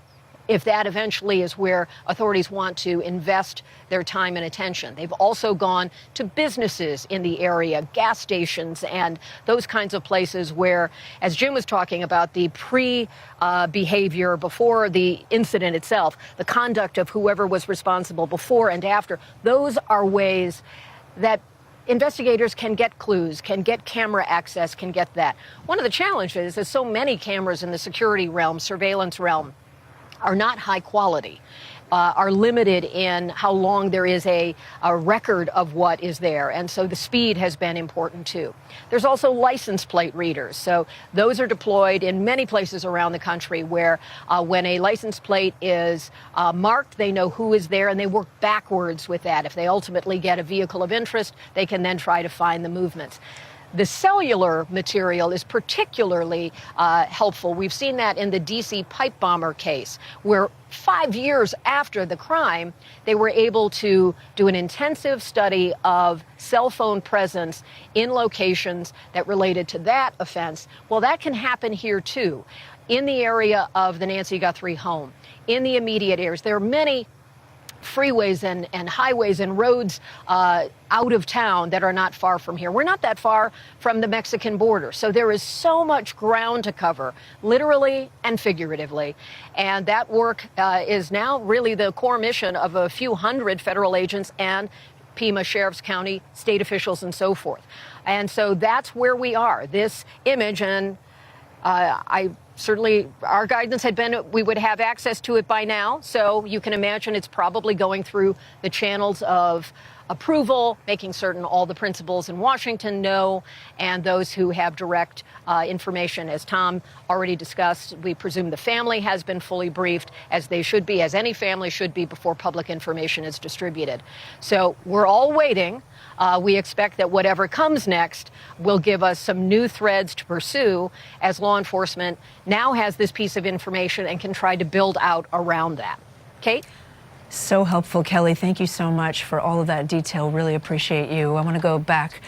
if that eventually is where authorities want to invest their time and attention. They've also gone to businesses in the area, gas stations, and those kinds of places where, as Jim was talking about, the behavior before the incident itself, the conduct of whoever was responsible before and after, those are ways that investigators can get clues, can get camera access, can get that. One of the challenges is so many cameras in the security realm, surveillance realm, are not high quality, are limited in how long there is a record of what is there. And so the speed has been important too. There's also license plate readers. So those are deployed in many places around the country where when a license plate is marked, they know who is there and they work backwards with that. If they ultimately get a vehicle of interest, they can then try to find the movements. The cellular material is particularly helpful. We've seen that in the D.C. pipe bomber case, where 5 years after the crime, they were able to do an intensive study of cell phone presence in locations that related to that offense. Well, that can happen here, too, in the area of the Nancy Guthrie home, in the immediate areas. There are many freeways and highways and roads out of town that are not far from here. We're not that far from the Mexican border. So there is so much ground to cover, literally and figuratively. And that work is now really the core mission of a few hundred federal agents and Pima, Sheriff's County, state officials, and so forth. And so that's where we are. This image, and certainly, our guidance had been we would have access to it by now. So you can imagine it's probably going through the channels of approval, making certain all the principals in Washington know, and those who have direct information. As Tom already discussed, we presume the family has been fully briefed, as they should be, as any family should be before public information is distributed. So we're all waiting. We expect that whatever comes next will give us some new threads to pursue as law enforcement now has this piece of information and can try to build out around that. Kate? So helpful, Kelly. Thank you so much for all of that detail. Really appreciate you. I want to go back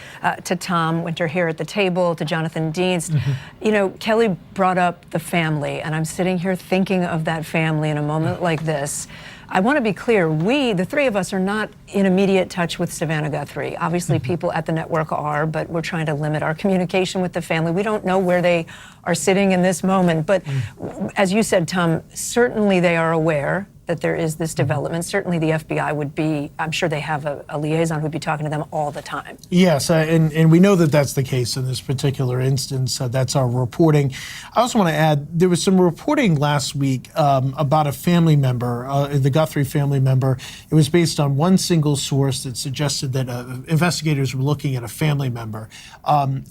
to Tom Winter here at the table, to Jonathan Dienst. You know, Kelly brought up the family, and I'm sitting here thinking of that family in a moment like this. I want to be clear, the three of us are not in immediate touch with Savannah Guthrie. Obviously, people at the network are, but we're trying to limit our communication with the family. We don't know where they are sitting in this moment, but as you said, Tom, certainly they are aware that there is this development. Certainly the FBI would be, I'm sure they have a liaison who'd be talking to them all the time. Yes, and we know that that's the case in this particular instance. That's our reporting. I also want to add, there was some reporting last week about a family member, the Guthrie family member. It was based on one single source that suggested that investigators were looking at a family member.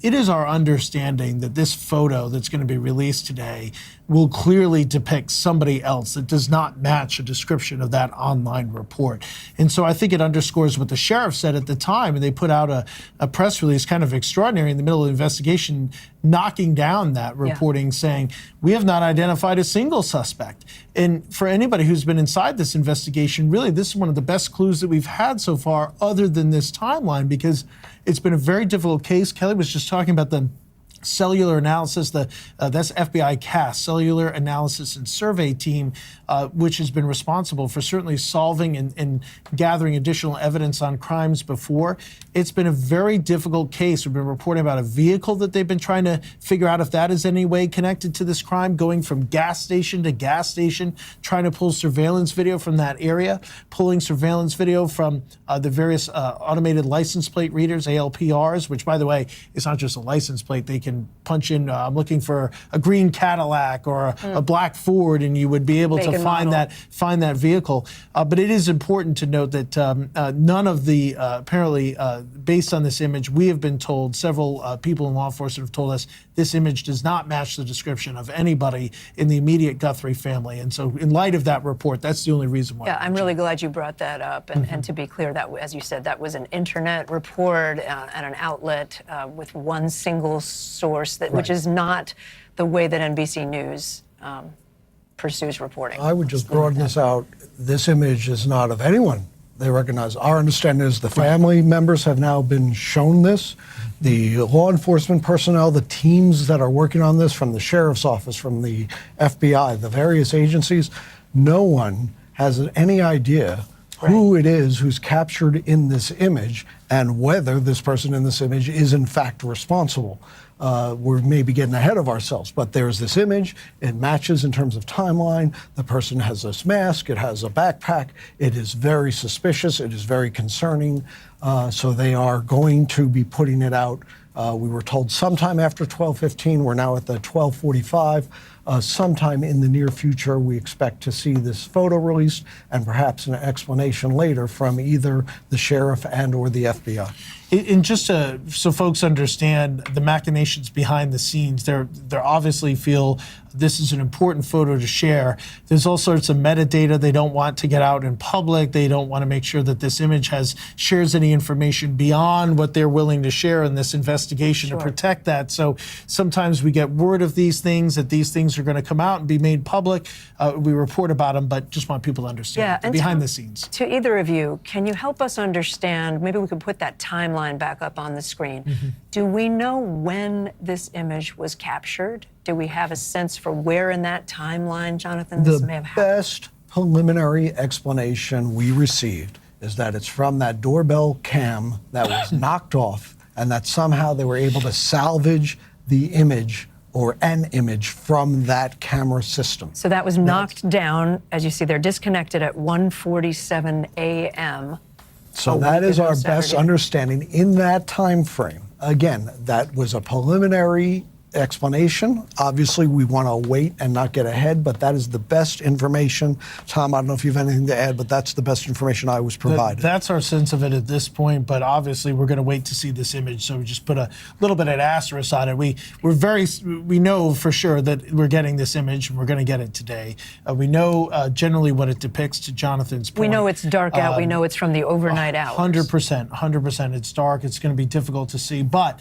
It is our understanding that this photo that's going to be released today will clearly depict somebody else that does not match a description of that online report. And so I think it underscores what the sheriff said at the time, and they put out a press release kind of extraordinary in the middle of the investigation, knocking down that reporting, saying, we have not identified a single suspect. And for anybody who's been inside this investigation, really, this is one of the best clues that we've had so far other than this timeline, because it's been a very difficult case. Kelly was just talking about the cellular analysis, that's FBI CAS, Cellular Analysis and Survey Team, which has been responsible for certainly solving and gathering additional evidence on crimes before. It's been a very difficult case. We've been reporting about a vehicle that they've been trying to figure out if that is any way connected to this crime, going from gas station to gas station, trying to pull surveillance video from that area, pulling surveillance video from the various automated license plate readers, ALPRs, which, by the way, it's not just a license plate. They can punch in, I'm looking for a green Cadillac or a black Ford, and you would be able to find that vehicle. But it is important to note that none of the, apparently, based on this image, we have been told, several people in law enforcement have told us, this image does not match the description of anybody in the immediate Guthrie family. And so in light of that report, that's the only reason why. Yeah, I'm really glad you brought that up. And to be clear, that, as you said, that was an internet report and an outlet with one single source, which is not the way that NBC News pursues reporting. I would just broaden this out. This image is not of anyone they recognize. Our understanding is the family members have now been shown this. The law enforcement personnel, the teams that are working on this, from the sheriff's office, from the FBI, the various agencies, no one has any idea who it is who's captured in this image and whether this person in this image is in fact responsible. We're maybe getting ahead of ourselves, but there's this image. It matches in terms of timeline. The person has this mask. It has a backpack. It is very suspicious. It is very concerning. So they are going to be putting it out. We were told sometime after 12:15. We're now at the 12:45. Sometime in the near future, we expect to see this photo released and perhaps an explanation later from either the sheriff and or the FBI. And just so folks understand the machinations behind the scenes, they obviously feel this is an important photo to share. There's all sorts of metadata they don't want to get out in public. They don't want to make sure that this image shares any information beyond what they're willing to share in this investigation to protect that. So sometimes we get word of these things, that these things are going to come out and be made public. We report about them, but just want people to understand behind the scenes. To either of you, can you help us understand, maybe we could put that timeline back up on the screen. Do we know when this image was captured? Do we have a sense for where in that timeline, Jonathan, this may have happened? The best preliminary explanation we received is that it's from that doorbell cam that was knocked off, and that somehow they were able to salvage the image or an image from that camera system. So that was knocked down, as you see, they're disconnected at 1:47 a.m. So that is our best understanding in that time frame. Again, that was a preliminary explanation. Obviously, we want to wait and not get ahead, but that is the best information. Tom, I don't know if you have anything to add, but that's the best information I was provided. That's our sense of it at this point, but obviously we're going to wait to see this image, so we just put a little bit of asterisk on it. We know for sure that we're getting this image, and we're going to get it today. We know generally what it depicts, to Jonathan's point. We know it's dark out. We know it's from the overnight hours. 100%. It's dark. It's going to be difficult to see, but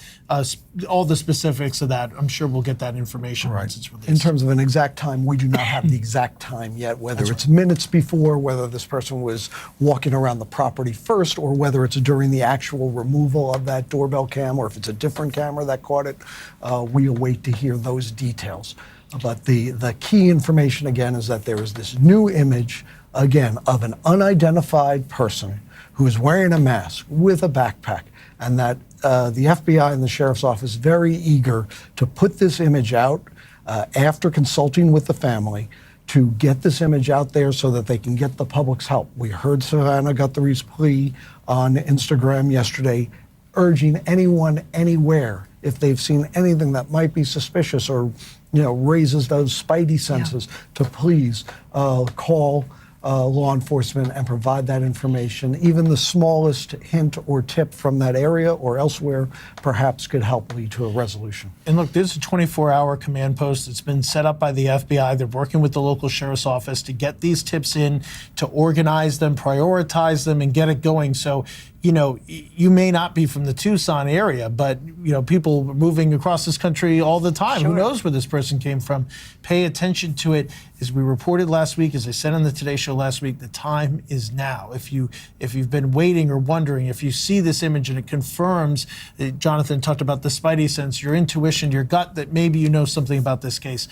all the specifics of that, I'm sure we'll get that information once it's released. In terms of an exact time, we do not have the exact time yet, whether it's minutes before, whether this person was walking around the property first, or whether it's during the actual removal of that doorbell cam, or if it's a different camera that caught it. We await to hear those details. But the key information, again, is that there is this new image, again, of an unidentified person who is wearing a mask with a backpack, and that the FBI and the Sheriff's Office very eager to put this image out after consulting with the family to get this image out there so that they can get the public's help. We heard Savannah Guthrie's plea on Instagram yesterday, urging anyone, anywhere, if they've seen anything that might be suspicious or raises those spidey senses, to please call law enforcement and provide that information. Even the smallest hint or tip from that area or elsewhere perhaps could help lead to a resolution. And look, there's a 24-hour command post that's been set up by the FBI. They're working with the local sheriff's office to get these tips in, to organize them, prioritize them, and get it going. So, you may not be from the Tucson area, but, people moving across this country all the time. Who knows where this person came from? Pay attention to it. As we reported last week, as I said on the Today Show last week, the time is now. If you've been waiting or wondering, if you see this image and it confirms, Jonathan talked about the spidey sense, your intuition, your gut, that maybe you know something about this case,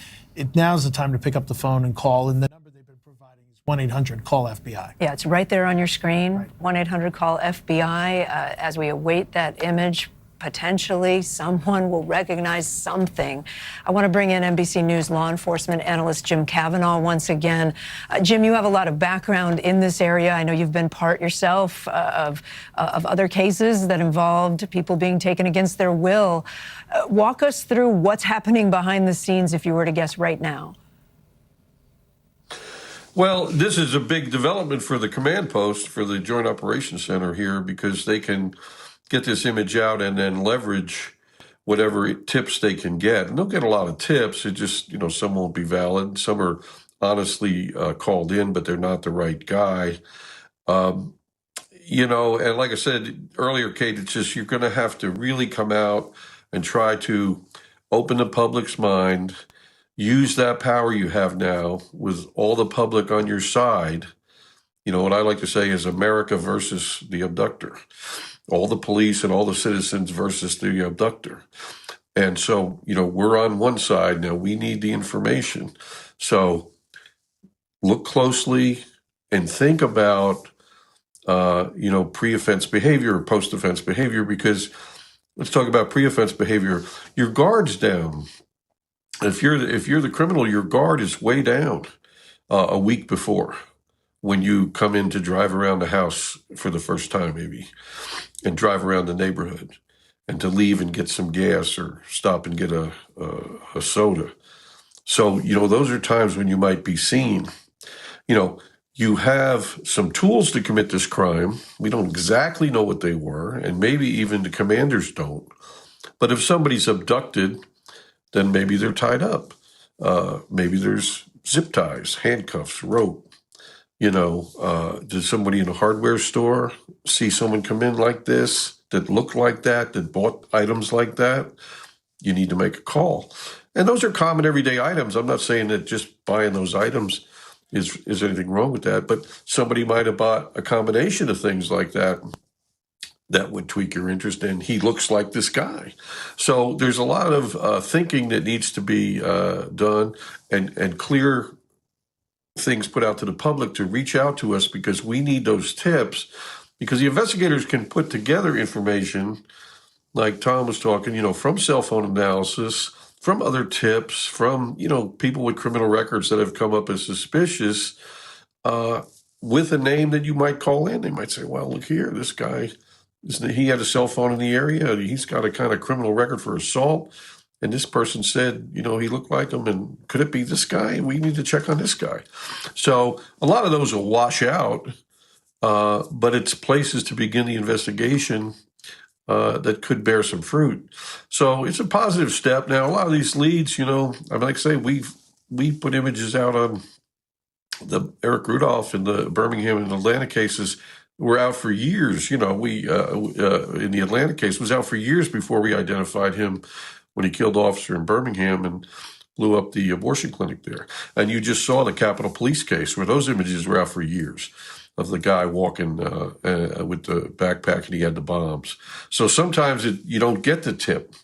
now's the time to pick up the phone and call. And the number they've been providing is 1-800-CALL-FBI. Yeah, it's right there on your screen, 1-800-CALL-FBI. As we await that image, potentially someone will recognize something. I want to bring in NBC News law enforcement analyst Jim Cavanaugh once again. Jim, you have a lot of background in this area. I know you've been part yourself of other cases that involved people being taken against their will. Walk us through what's happening behind the scenes, if you were to guess right now. Well, this is a big development for the command post, for the Joint Operations Center here, because they can get this image out and then leverage whatever tips they can get. And they'll get a lot of tips. It just, some won't be valid. Some are honestly called in, but they're not the right guy. And like I said earlier, Kate, it's just you're going to have to really come out and try to open the public's mind, use that power you have now with all the public on your side. What I like to say is America versus the abductor. All the police and all the citizens versus the abductor. And so, we're on one side now. We need the information. So look closely and think about pre-offense behavior or post-offense behavior, because let's talk about pre-offense behavior. Your guard's down. If you're the criminal, your guard is way down a week before when you come in to drive around the house for the first time, maybe, and drive around the neighborhood, and to leave and get some gas or stop and get a soda. So, those are times when you might be seen. You have some tools to commit this crime. We don't exactly know what they were, and maybe even the commanders don't. But if somebody's abducted, then maybe they're tied up. Maybe there's zip ties, handcuffs, rope. Did somebody in a hardware store see someone come in like this, that looked like that bought items like that? You need to make a call. And those are common everyday items. I'm not saying that just buying those items is anything wrong with that, but somebody might have bought a combination of things like that would tweak your interest, and he looks like this guy. So there's a lot of thinking that needs to be done, and clear things put out to the public to reach out to us, because we need those tips, because the investigators can put together information like Tom was talking, from cell phone analysis, from other tips, from, people with criminal records that have come up as suspicious, with a name that you might call in. They might say, well, look here, this guy, he had a cell phone in the area. He's got a kind of criminal record for assault. And this person said, he looked like him. And could it be this guy? We need to check on this guy. So a lot of those will wash out, but it's places to begin the investigation that could bear some fruit. So it's a positive step. Now, a lot of these leads, like I say, we put images out on the Eric Rudolph and the Birmingham and Atlanta cases. Were out for years. We in the Atlanta case was out for years before we identified him when he killed officer in Birmingham and blew up the abortion clinic there. And you just saw the Capitol Police case where those images were out for years of the guy walking with the backpack and he had the bombs. So sometimes you don't get the tip,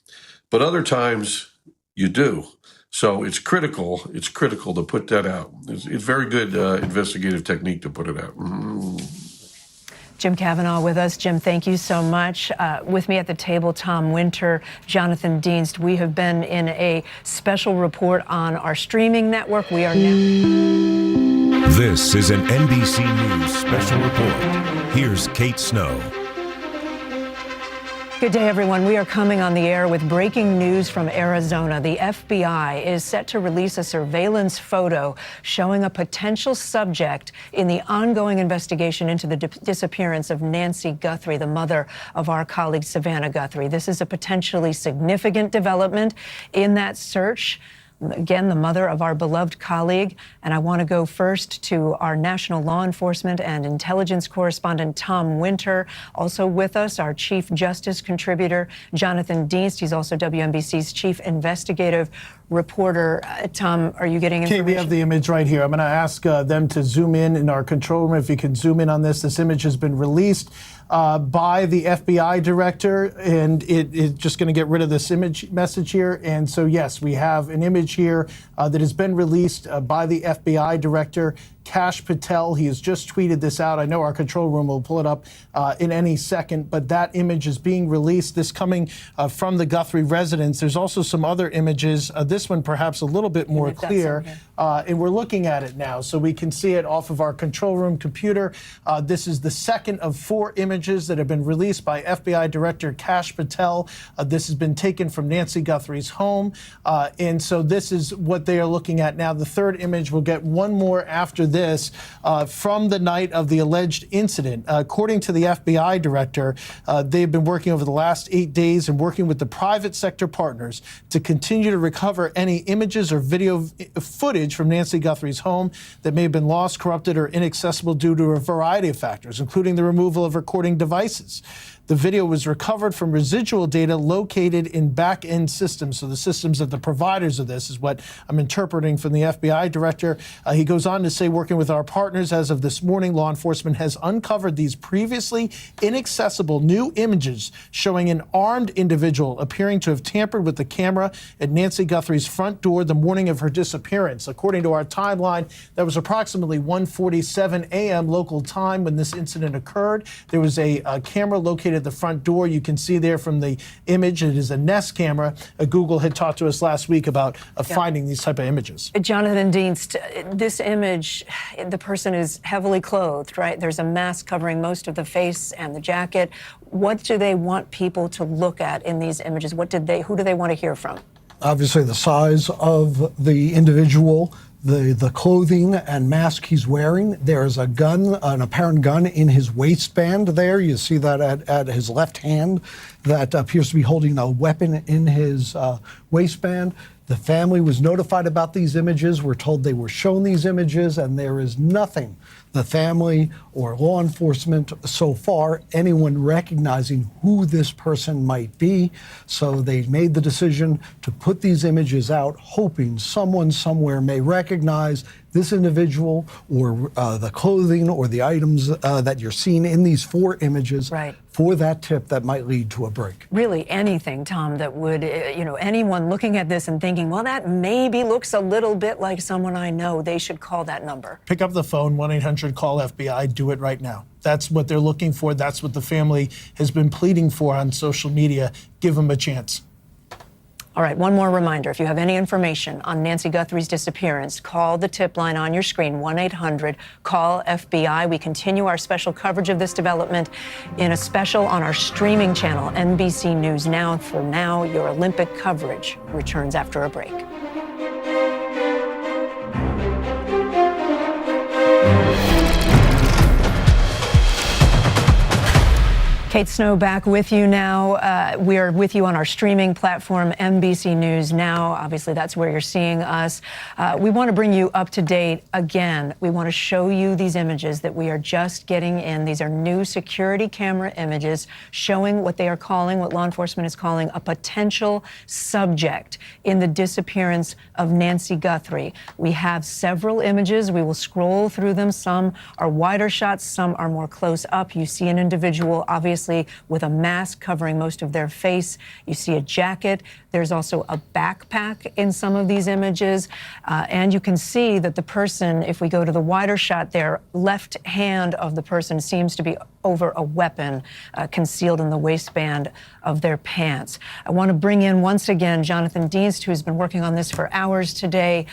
but other times you do. So it's critical. It's critical to put that out. It's very good investigative technique to put it out. Jim Kavanaugh with us. Jim, thank you so much. With me at the table, Tom Winter, Jonathan Dienst. We have been in a special report on our streaming network. We are now. This is an NBC News special report. Here's Kate Snow. Good day, everyone. We are coming on the air with breaking news from Arizona. The FBI is set to release a surveillance photo showing a potential subject in the ongoing investigation into the disappearance of Nancy Guthrie, the mother of our colleague Savannah Guthrie. This is a potentially significant development in that search. Again, the mother of our beloved colleague. And I want to go first to our national law enforcement and intelligence correspondent, Tom Winter. Also with us, our Chief Justice contributor, Jonathan Dienst. He's also WNBC's Chief Investigative Reporter. Tom, are you getting information? Okay, we have the image right here. I'm going to ask them to zoom in our control room. If you can zoom in on this. This image has been released by the FBI director, and it's just going to get rid of this image message here. And so, yes, we have an image here that has been released by the FBI director, Kash Patel. He has just tweeted this out. I know our control room will pull it up in any second, but that image is being released. This coming from the Guthrie residence. There's also some other images. This one perhaps a little bit more clear, and we're looking at it now, so we can see it off of our control room computer. This is the second of 4 images that have been released by FBI Director Kash Patel. This has been taken from Nancy Guthrie's home, and so this is what they are looking at now. The third image, we'll get one more after this, from the night of the alleged incident. According to the FBI director, they've been working over the last 8 days and working with the private sector partners to continue to recover any images or video footage from Nancy Guthrie's home that may have been lost, corrupted, or inaccessible due to a variety of factors, including the removal of recording devices. The video was recovered from residual data located in back-end systems. So the systems of the providers of this is what I'm interpreting from the FBI director. He goes on to say, working with our partners, as of this morning, law enforcement has uncovered these previously inaccessible new images showing an armed individual appearing to have tampered with the camera at Nancy Guthrie's front door the morning of her disappearance. According to our timeline, that was approximately 1:47 a.m. local time when this incident occurred. There was a camera located at the front door. You can see there from the image, it is a Nest camera. Google had talked to us last week about finding these type of images. Jonathan Dienst, this image, the person is heavily clothed, right? There's a mask covering most of the face and the jacket. What do they want people to look at in these images? Who do they want to hear from? Obviously, the size of the individual, the clothing and mask he's wearing. There's a gun, an apparent gun in his waistband there. You see that at his left hand that appears to be holding a weapon in his waistband. The family was notified about these images. We're told they were shown these images, and there is nothing the family or law enforcement so far, anyone recognizing who this person might be. So they made the decision to put these images out, hoping someone somewhere may recognize this individual or the clothing or the items that you're seeing in these 4 images for that tip that might lead to a break. Really anything, Tom, that would, anyone looking at this and thinking, well, that maybe looks a little bit like someone I know, they should call that number. Pick up the phone, 1-800-CALL-FBI, do it right now. That's what they're looking for. That's what the family has been pleading for on social media. Give them a chance. All right, one more reminder. If you have any information on Nancy Guthrie's disappearance, call the tip line on your screen, 1-800-CALL-FBI. We continue our special coverage of this development in a special on our streaming channel, NBC News Now. For now, your Olympic coverage returns after a break. Kate Snow back with you now. We are with you on our streaming platform, NBC News Now. Obviously, that's where you're seeing us. We want to bring you up to date again. We want to show you these images that we are just getting in. These are new security camera images showing what they are calling, what law enforcement is calling, a potential subject in the disappearance of Nancy Guthrie. We have several images. We will scroll through them. Some are wider shots, some are more close up. You see an individual, obviously, with a mask covering most of their face. You see a jacket. There's also a backpack in some of these images. And you can see that the person, if we go to the wider shot there, left hand of the person seems to be over a weapon concealed in the waistband of their pants. I want to bring in once again Jonathan Dienst, who's been working on this for hours today.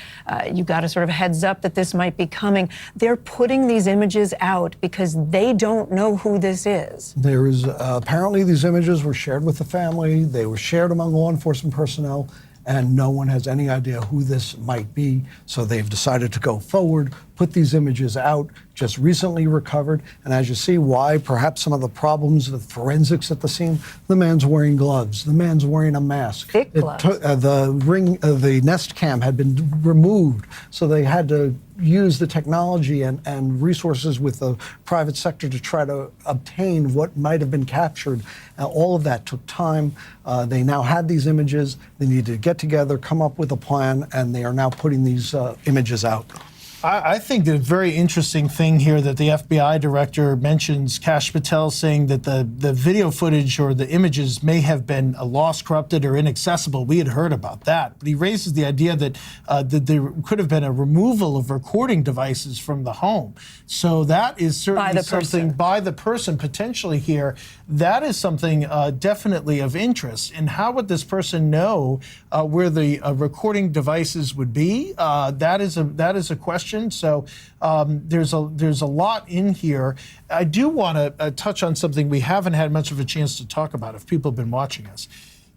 You got a sort of heads up that this might be coming. They're putting these images out because they don't know who this is. There is apparently these images were shared with the family. They were shared among law enforcement personnel, and no one has any idea who this might be. So they've decided to go forward, put these images out, just recently recovered. And as you see, why perhaps some of the problems with forensics at the scene, the man's wearing gloves, the man's wearing a mask. Thick gloves. The Nest cam had been removed, so they had to use the technology and resources with the private sector to try to obtain what might have been captured. All of that took time. They now had these images. They needed to get together, come up with a plan, and they are now putting these images out. I think the very interesting thing here that the FBI director mentions, Kash Patel, saying that the video footage or the images may have been lost, corrupted, or inaccessible. We had heard about that. But he raises the idea that there could have been a removal of recording devices from the home. So that is certainly something by the person potentially here. That is something definitely of interest. And how would this person know where the recording devices would be? That is a question. So there's a lot in here. I do want to touch on something we haven't had much of a chance to talk about if people have been watching us.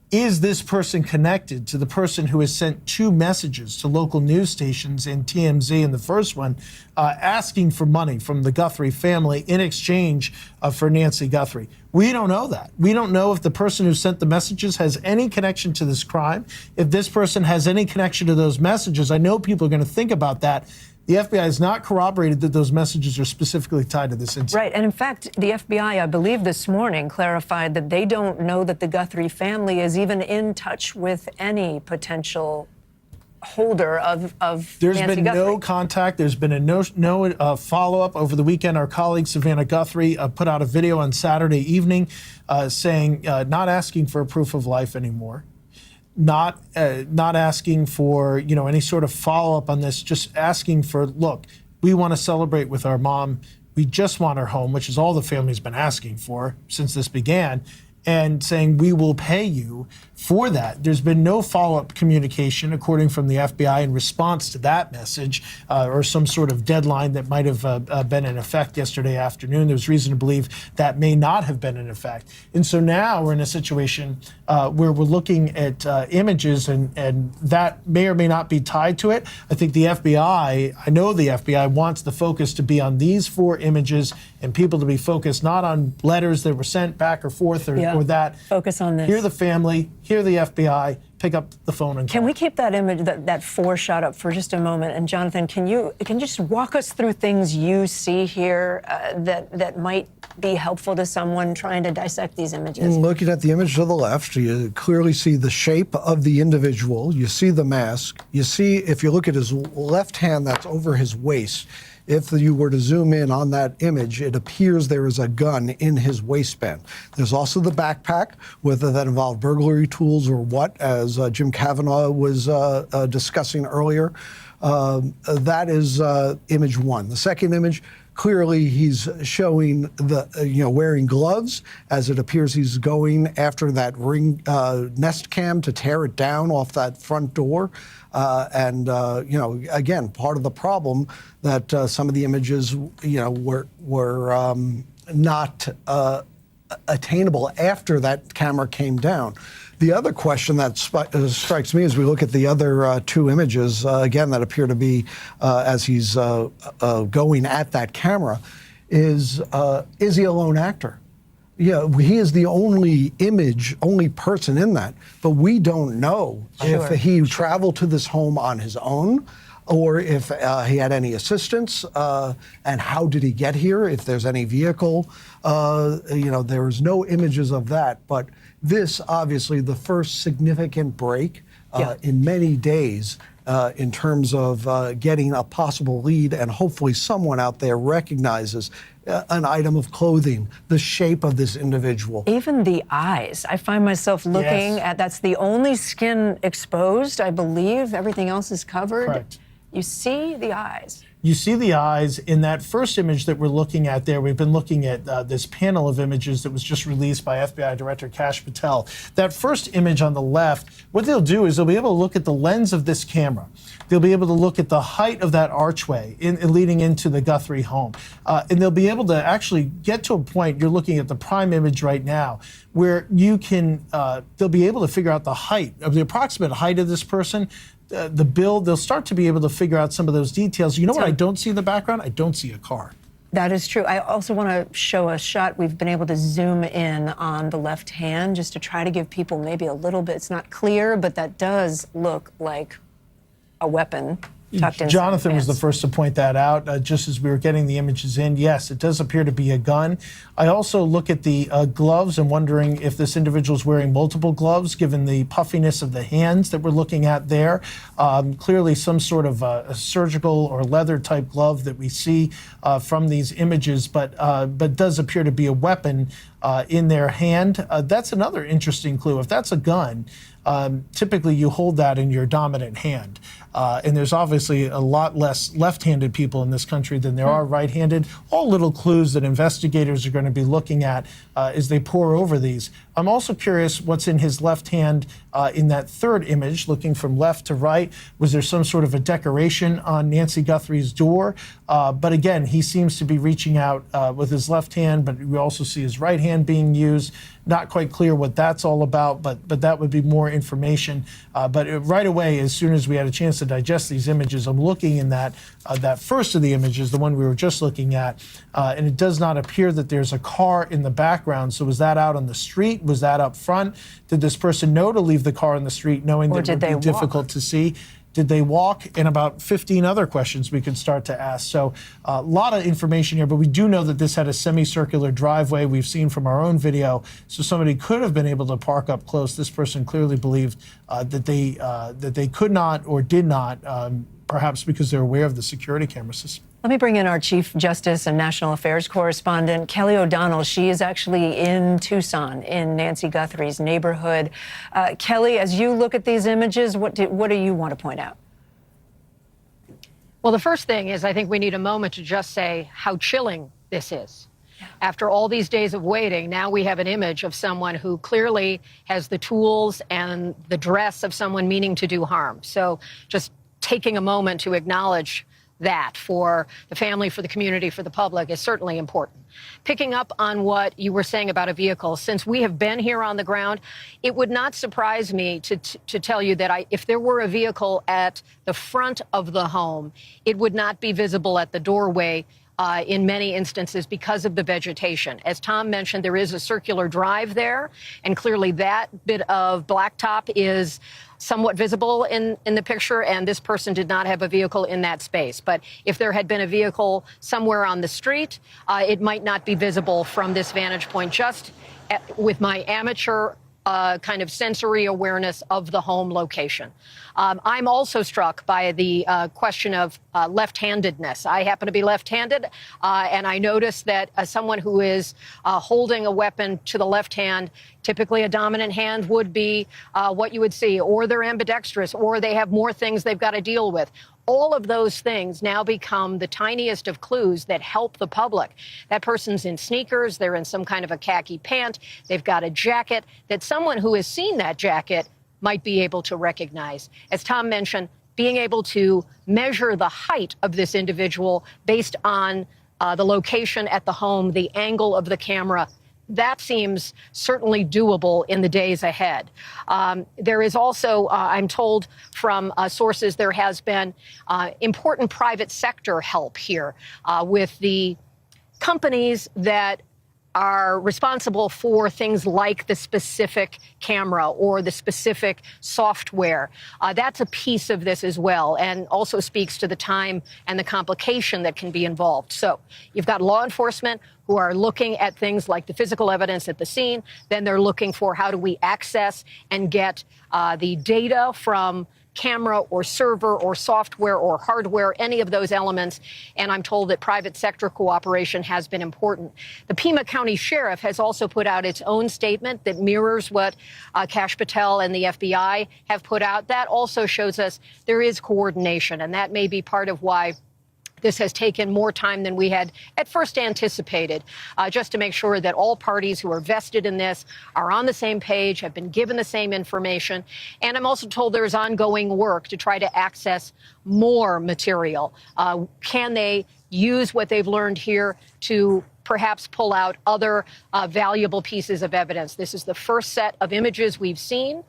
Is this person connected to the person who has sent 2 messages to local news stations and TMZ in the first one, asking for money from the Guthrie family in exchange for Nancy Guthrie? We don't know that. We don't know if the person who sent the messages has any connection to this crime, if this person has any connection to those messages. I know people are going to think about that. The FBI has not corroborated that those messages are specifically tied to this incident. Right, and in fact, the FBI, I believe this morning, clarified that they don't know that the Guthrie family is even in touch with any potential holder of There's Nancy been Guthrie. no contact. There's been no follow-up. Over the weekend, our colleague Savannah Guthrie put out a video on Saturday evening saying not asking for a proof of life anymore. Not asking for any sort of follow-up on this, just asking for, look, we want to celebrate with our mom. We just want her home, which is all the family's been asking for since this began, and saying we will pay you for that. There's been no follow-up communication, according from the FBI, in response to that message or some sort of deadline that might have been in effect yesterday afternoon. There's reason to believe that may not have been in effect. And so now we're in a situation where we're looking at images and that may or may not be tied to it. I think the FBI, I know the FBI wants the focus to be on these 4 images and people to be focused not on letters that were sent back or forth or that. Focus on this. Hear the family, hear the FBI, pick up the phone and call. Can we keep that image, that 4 shot up for just a moment? And Jonathan, can you just walk us through things you see here that might be helpful to someone trying to dissect these images? Looking at the image to the left, you clearly see the shape of the individual. You see the mask. You see, if you look at his left hand, that's over his waist. If you were to zoom in on that image, it appears there is a gun in his waistband. There's also the backpack, whether that involved burglary tools or what, as Jim Kavanaugh was discussing earlier. That is image 1. The second image, clearly he's showing the wearing gloves, as it appears he's going after that Ring Nest cam to tear it down off that front door. Again, part of the problem that some of the images were not attainable after that camera came down. The other question that strikes me as we look at the other 2 images, again, that appear to be as he's going at that camera, is he a lone actor? Yeah, he is the only person in that, but we don't know if he traveled to this home on his own or if he had any assistance, and how did he get here, if there's any vehicle. There was no images of that, but this, obviously, the first significant break in many days in terms of getting a possible lead, and hopefully someone out there recognizes an item of clothing, the shape of this individual. Even the eyes. I find myself looking at, that's the only skin exposed, I believe. Everything else is covered. Correct. You see the eyes. You see the eyes in that first image that we're looking at there. We've been looking at this panel of images that was just released by FBI Director Kash Patel. That first image on the left, what they'll do is they'll be able to look at the lens of this camera. They'll be able to look at the height of that archway leading into the Guthrie home. And they'll be able to actually get to a point, you're looking at the prime image right now, where you can, they'll be able to figure out the height, of the approximate height of this person, the build. They'll start to be able to figure out some of those details. You know what I don't see in the background? I don't see a car. That is true. I also want to show a shot. We've been able to zoom in on the left hand just to try to give people maybe a little bit, it's not clear, but that does look like a weapon tucked inside. Jonathan was the first to point that out just as we were getting the images in. Yes, it does appear to be a gun. I also look at the gloves and wondering if this individual is wearing multiple gloves, given the puffiness of the hands that we're looking at there. Clearly some sort of a surgical or leather type glove that we see from these images, but does appear to be a weapon in their hand. That's another interesting clue. If that's a gun, typically you hold that in your dominant hand. And there's obviously a lot less left-handed people in this country than there are right-handed. All little clues that investigators are going to be looking at as they pore over these. I'm also curious what's in his left hand in that third image, looking from left to right. Was there some sort of a decoration on Nancy Guthrie's door? But again, he seems to be reaching out with his left hand, but we also see his right hand being used. Not quite clear what that's all about, but that would be more information. But right away, as soon as we had a chance to digest these images, I'm looking in that first of the images, the one we were just looking at, and it does not appear that there's a car in the background. So was that out on the street? Was that up front? Did this person know to leave the car in the street, knowing that it would be difficult to see? Did they walk? And about 15 other questions we could start to ask. So a lot of information here, but we do know that this had a semicircular driveway. We've seen from our own video. So somebody could have been able to park up close. This person clearly believed that they could not or did not, perhaps because they're aware of the security camera system. Let me bring in our Chief Justice and National Affairs correspondent, Kelly O'Donnell. She is actually in Tucson, in Nancy Guthrie's neighborhood. Kelly, as you look at these images, what do you want to point out? Well, the first thing is I think we need a moment to just say how chilling this is. After all these days of waiting, now we have an image of someone who clearly has the tools and the dress of someone meaning to do harm. So just taking a moment to acknowledge that for the family, for the community, for the public is certainly important. Picking up on what you were saying about a vehicle, since we have been here on the ground, it would not surprise me to tell you that if there were a vehicle at the front of the home, it would not be visible at the doorway in many instances because of the vegetation. As Tom mentioned, there is a circular drive there, and clearly that bit of blacktop is somewhat visible in the picture, and this person did not have a vehicle in that space. But if there had been a vehicle somewhere on the street, it might not be visible from this vantage point, just with my amateur kind of sensory awareness of the home location. I'm also struck by the question of left-handedness. I happen to be left-handed, and I noticed that someone who is holding a weapon to the left hand, typically a dominant hand would be what you would see, or they're ambidextrous, or they have more things they've got to deal with. All of those things now become the tiniest of clues that help the public. That person's in sneakers, they're in some kind of a khaki pant, they've got a jacket that someone who has seen that jacket might be able to recognize. As Tom mentioned, being able to measure the height of this individual based on the location at the home, the angle of the camera, that seems certainly doable in the days ahead. There is also, I'm told from sources, there has been important private sector help here with the companies that are responsible for things like the specific camera or the specific software. That's a piece of this as well, and also speaks to the time and the complication that can be involved. So you've got law enforcement who are looking at things like the physical evidence at the scene. Then they're looking for how do we access and get the data from camera or server or software or hardware, any of those elements. And I'm told that private sector cooperation has been important. The Pima County Sheriff has also put out its own statement that mirrors what Kash Patel and the FBI have put out. That also shows us there is coordination, and that may be part of why this has taken more time than we had at first anticipated, just to make sure that all parties who are vested in this are on the same page, have been given the same information. And I'm also told there is ongoing work to try to access more material. Can they use what they've learned here to perhaps pull out other valuable pieces of evidence? This is the first set of images we've seen.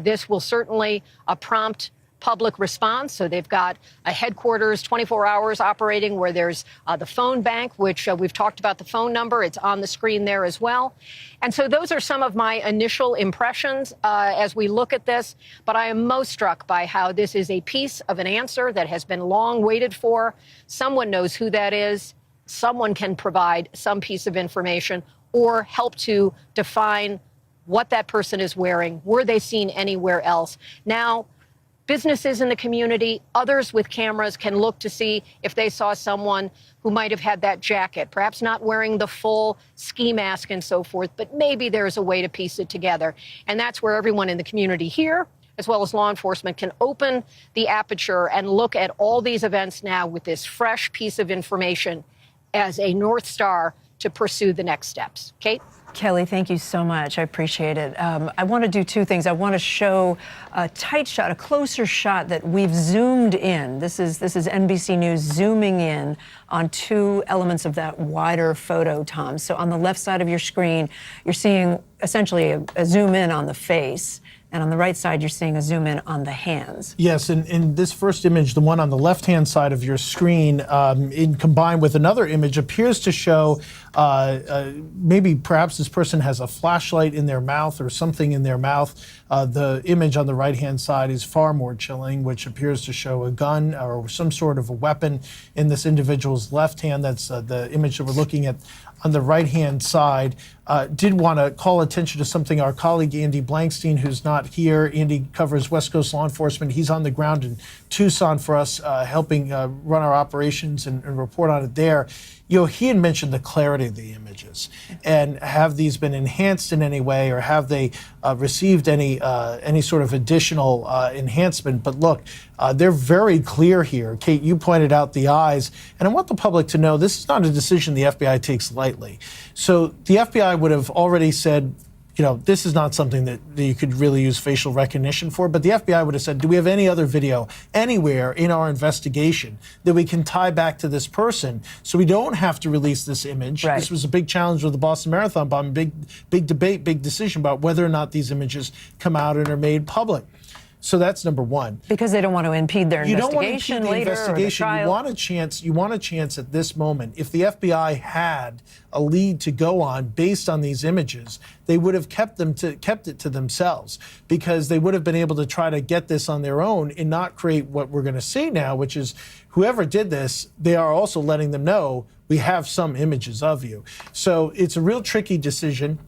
This will certainly prompt public response. So they've got a headquarters 24 hours operating where there's the phone bank, which we've talked about the phone number. It's on the screen there as well. And so those are some of my initial impressions as we look at this. But I am most struck by how this is a piece of an answer that has been long waited for. Someone knows who that is. Someone can provide some piece of information or help to define what that person is wearing. Were they seen anywhere else? Now, businesses in the community, others with cameras can look to see if they saw someone who might have had that jacket, perhaps not wearing the full ski mask and so forth, but maybe there's a way to piece it together. And that's where everyone in the community here, as well as law enforcement, can open the aperture and look at all these events now with this fresh piece of information as a North Star to pursue the next steps. Kate? Kelly, thank you so much. I appreciate it. I want to do two things. I want to show a tight shot, a closer shot that we've zoomed in. This is NBC News zooming in on two elements of that wider photo, Tom. So on the left side of your screen, you're seeing essentially a zoom in on the face. And on the right side, you're seeing a zoom in on the hands. Yes, and in this first image, the one on the left-hand side of your screen, combined with another image, appears to show maybe perhaps this person has a flashlight in their mouth or something in their mouth. The image on the right-hand side is far more chilling, which appears to show a gun or some sort of a weapon in this individual's left hand. That's the image that we're looking at on the right-hand side. Did want to call attention to something our colleague Andy Blankstein, who's not here. Andy covers West Coast law enforcement. He's on the ground in Tucson for us, helping run our operations and report on it there. He had mentioned the clarity of the images, and have these been enhanced in any way, or have they received any sort of additional enhancement? But look, they're very clear here. Kate, you pointed out the eyes, and I want the public to know this is not a decision the FBI takes lightly. So the FBI would have already said, this is not something that you could really use facial recognition for, but the FBI would have said, do we have any other video anywhere in our investigation that we can tie back to this person so we don't have to release this image? Right. This was a big challenge with the Boston Marathon bomb, big debate, big decision about whether or not these images come out and are made public. So that's number one. Because they don't want to impede their You don't investigation want to impede the later investigation. or the trial. You want a chance at this moment. If the FBI had a lead to go on based on these images, they would have kept it to themselves, because they would have been able to try to get this on their own and not create what we're going to see now, which is whoever did this, they are also letting them know we have some images of you. So it's a real tricky decision.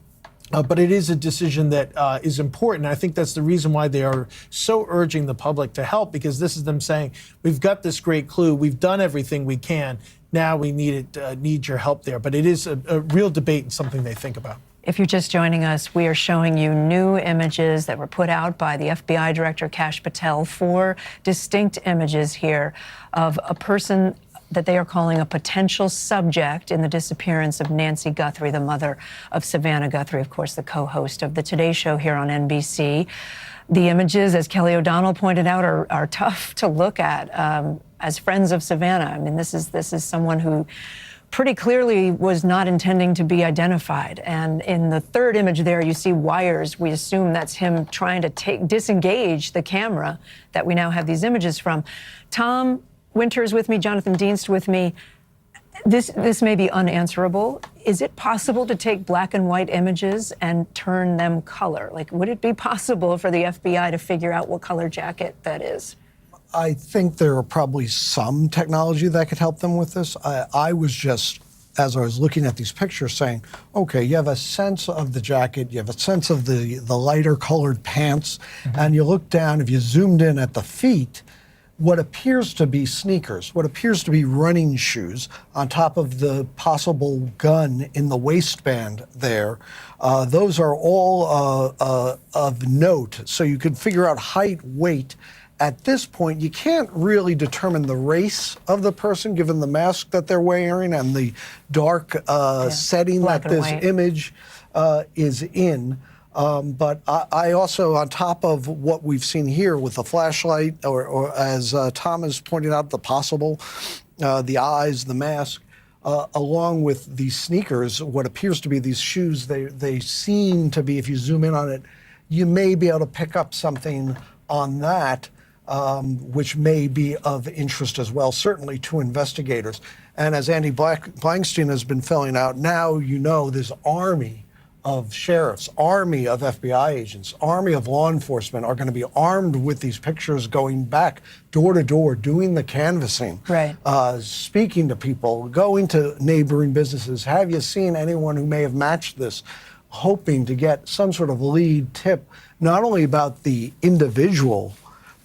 But it is a decision that is important. I think that's the reason why they are so urging the public to help, because this is them saying, we've got this great clue, we've done everything we can, now we need your help there. But it is a real debate and something they think about. If you're just joining us, we are showing you new images that were put out by the FBI Director Kash Patel, 4 distinct images here of a person that they are calling a potential subject in the disappearance of Nancy Guthrie, the mother of Savannah Guthrie, of course, the co-host of the Today Show here on NBC. The images, as Kelly O'Donnell pointed out, are tough to look at as friends of Savannah. I mean, this is someone who pretty clearly was not intending to be identified. And in the third image there, you see wires. We assume that's him trying to disengage the camera that we now have these images from. Tom Winters with me, Jonathan Dienst with me. This may be unanswerable. Is it possible to take black and white images and turn them color? Like, would it be possible for the FBI to figure out what color jacket that is? I think there are probably some technology that could help them with this. I was just, as I was looking at these pictures, saying, okay, you have a sense of the jacket, you have a sense of the lighter colored pants, and you look down, if you zoomed in at the feet, what appears to be sneakers, what appears to be running shoes, on top of the possible gun in the waistband there. Those are all of note, so you could figure out height, weight. At this point, you can't really determine the race of the person, given the mask that they're wearing and the dark setting that this image is in. But I also, on top of what we've seen here with the flashlight, or as Tom has pointed out, the possible, the eyes, the mask, along with these sneakers, what appears to be these shoes, they seem to be, if you zoom in on it, you may be able to pick up something on that, which may be of interest as well, certainly to investigators. And as Andy Blankstein has been filling out, now you know this army of sheriffs, army of FBI agents, army of law enforcement are going to be armed with these pictures, going back door to door, doing the canvassing, right. Speaking to people, going to neighboring businesses. Have you seen anyone who may have matched this? Hoping to get some sort of lead tip, not only about the individual,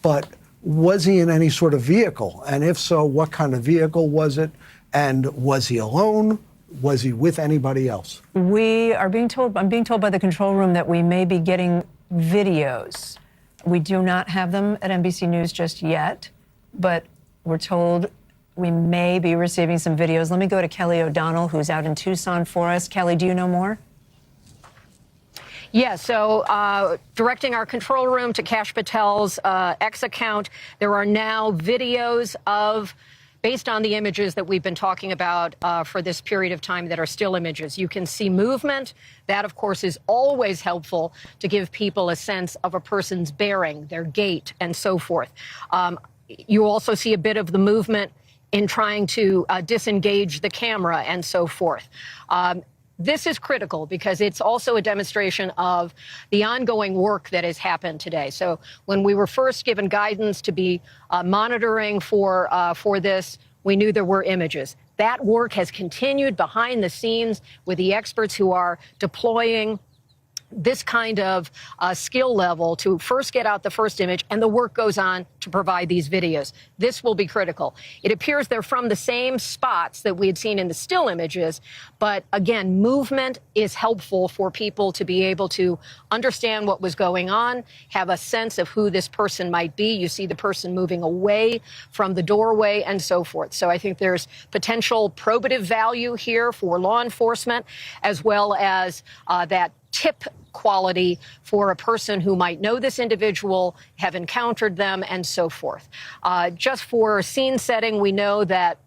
but was he in any sort of vehicle? And if so, what kind of vehicle was it? And was he alone? Was he with anybody else? We are being told, I'm being told by the control room that we may be getting videos. We do not have them at NBC News just yet, but we're told we may be receiving some videos. Let me go to Kelly O'Donnell, who's out in Tucson for us. Kelly, do you know more? Yeah, so directing our control room to Kash Patel's X account, there are now videos of, based on the images that we've been talking about for this period of time that are still images. You can see movement. That, of course, is always helpful to give people a sense of a person's bearing, their gait, and so forth. You also see a bit of the movement in trying to disengage the camera and so forth. This is critical because it's also a demonstration of the ongoing work that has happened today. So when we were first given guidance to be monitoring for this, we knew there were images. That work has continued behind the scenes with the experts who are deploying this kind of skill level to first get out the first image, and the work goes on to provide these videos. This will be critical. It appears they're from the same spots that we had seen in the still images, but again, movement is helpful for people to be able to understand what was going on, have a sense of who this person might be. You see the person moving away from the doorway and so forth. So I think there's potential probative value here for law enforcement, as well as that tip quality for a person who might know this individual, have encountered them, and so forth. Just for scene setting, we know that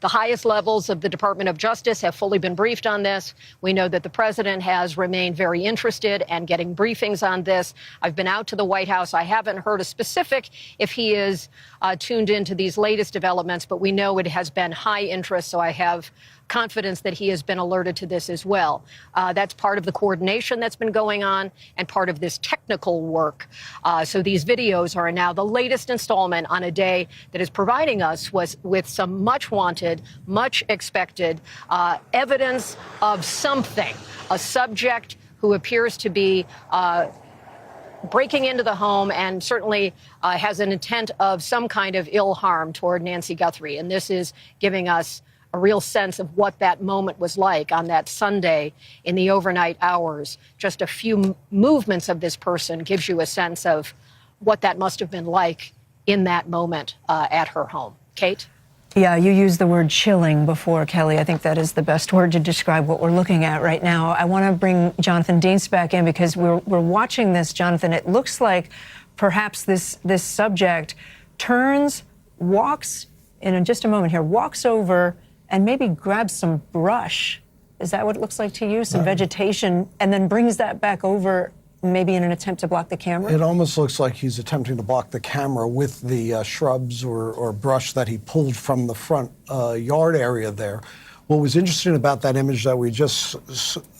the highest levels of the Department of Justice have fully been briefed on this. We know that the president has remained very interested and getting briefings on this. I've been out to the White House. I haven't heard a specific if he is tuned into these latest developments, but we know it has been high interest, so I have confidence that he has been alerted to this as well. That's part of the coordination that's been going on and part of this technical work. So these videos are now the latest installment on a day that is providing us with some much wanted, much expected evidence of something, a subject who appears to be breaking into the home and certainly has an intent of some kind of ill harm toward Nancy Guthrie. And this is giving us a real sense of what that moment was like on that Sunday in the overnight hours. Just a few movements of this person gives you a sense of what that must have been like in that moment at her home. Kate? Yeah, you used the word chilling before, Kelly. I think that is the best word to describe what we're looking at right now. I want to bring Jonathan Dienst back in because we're watching this, Jonathan. It looks like perhaps this subject turns, walks, in just a moment here, walks over and maybe grabs some brush. Is that what it looks like to you? Some vegetation, and then brings that back over, maybe in an attempt to block the camera? It almost looks like he's attempting to block the camera with the shrubs or brush that he pulled from the front yard area there. What was interesting about that image that we just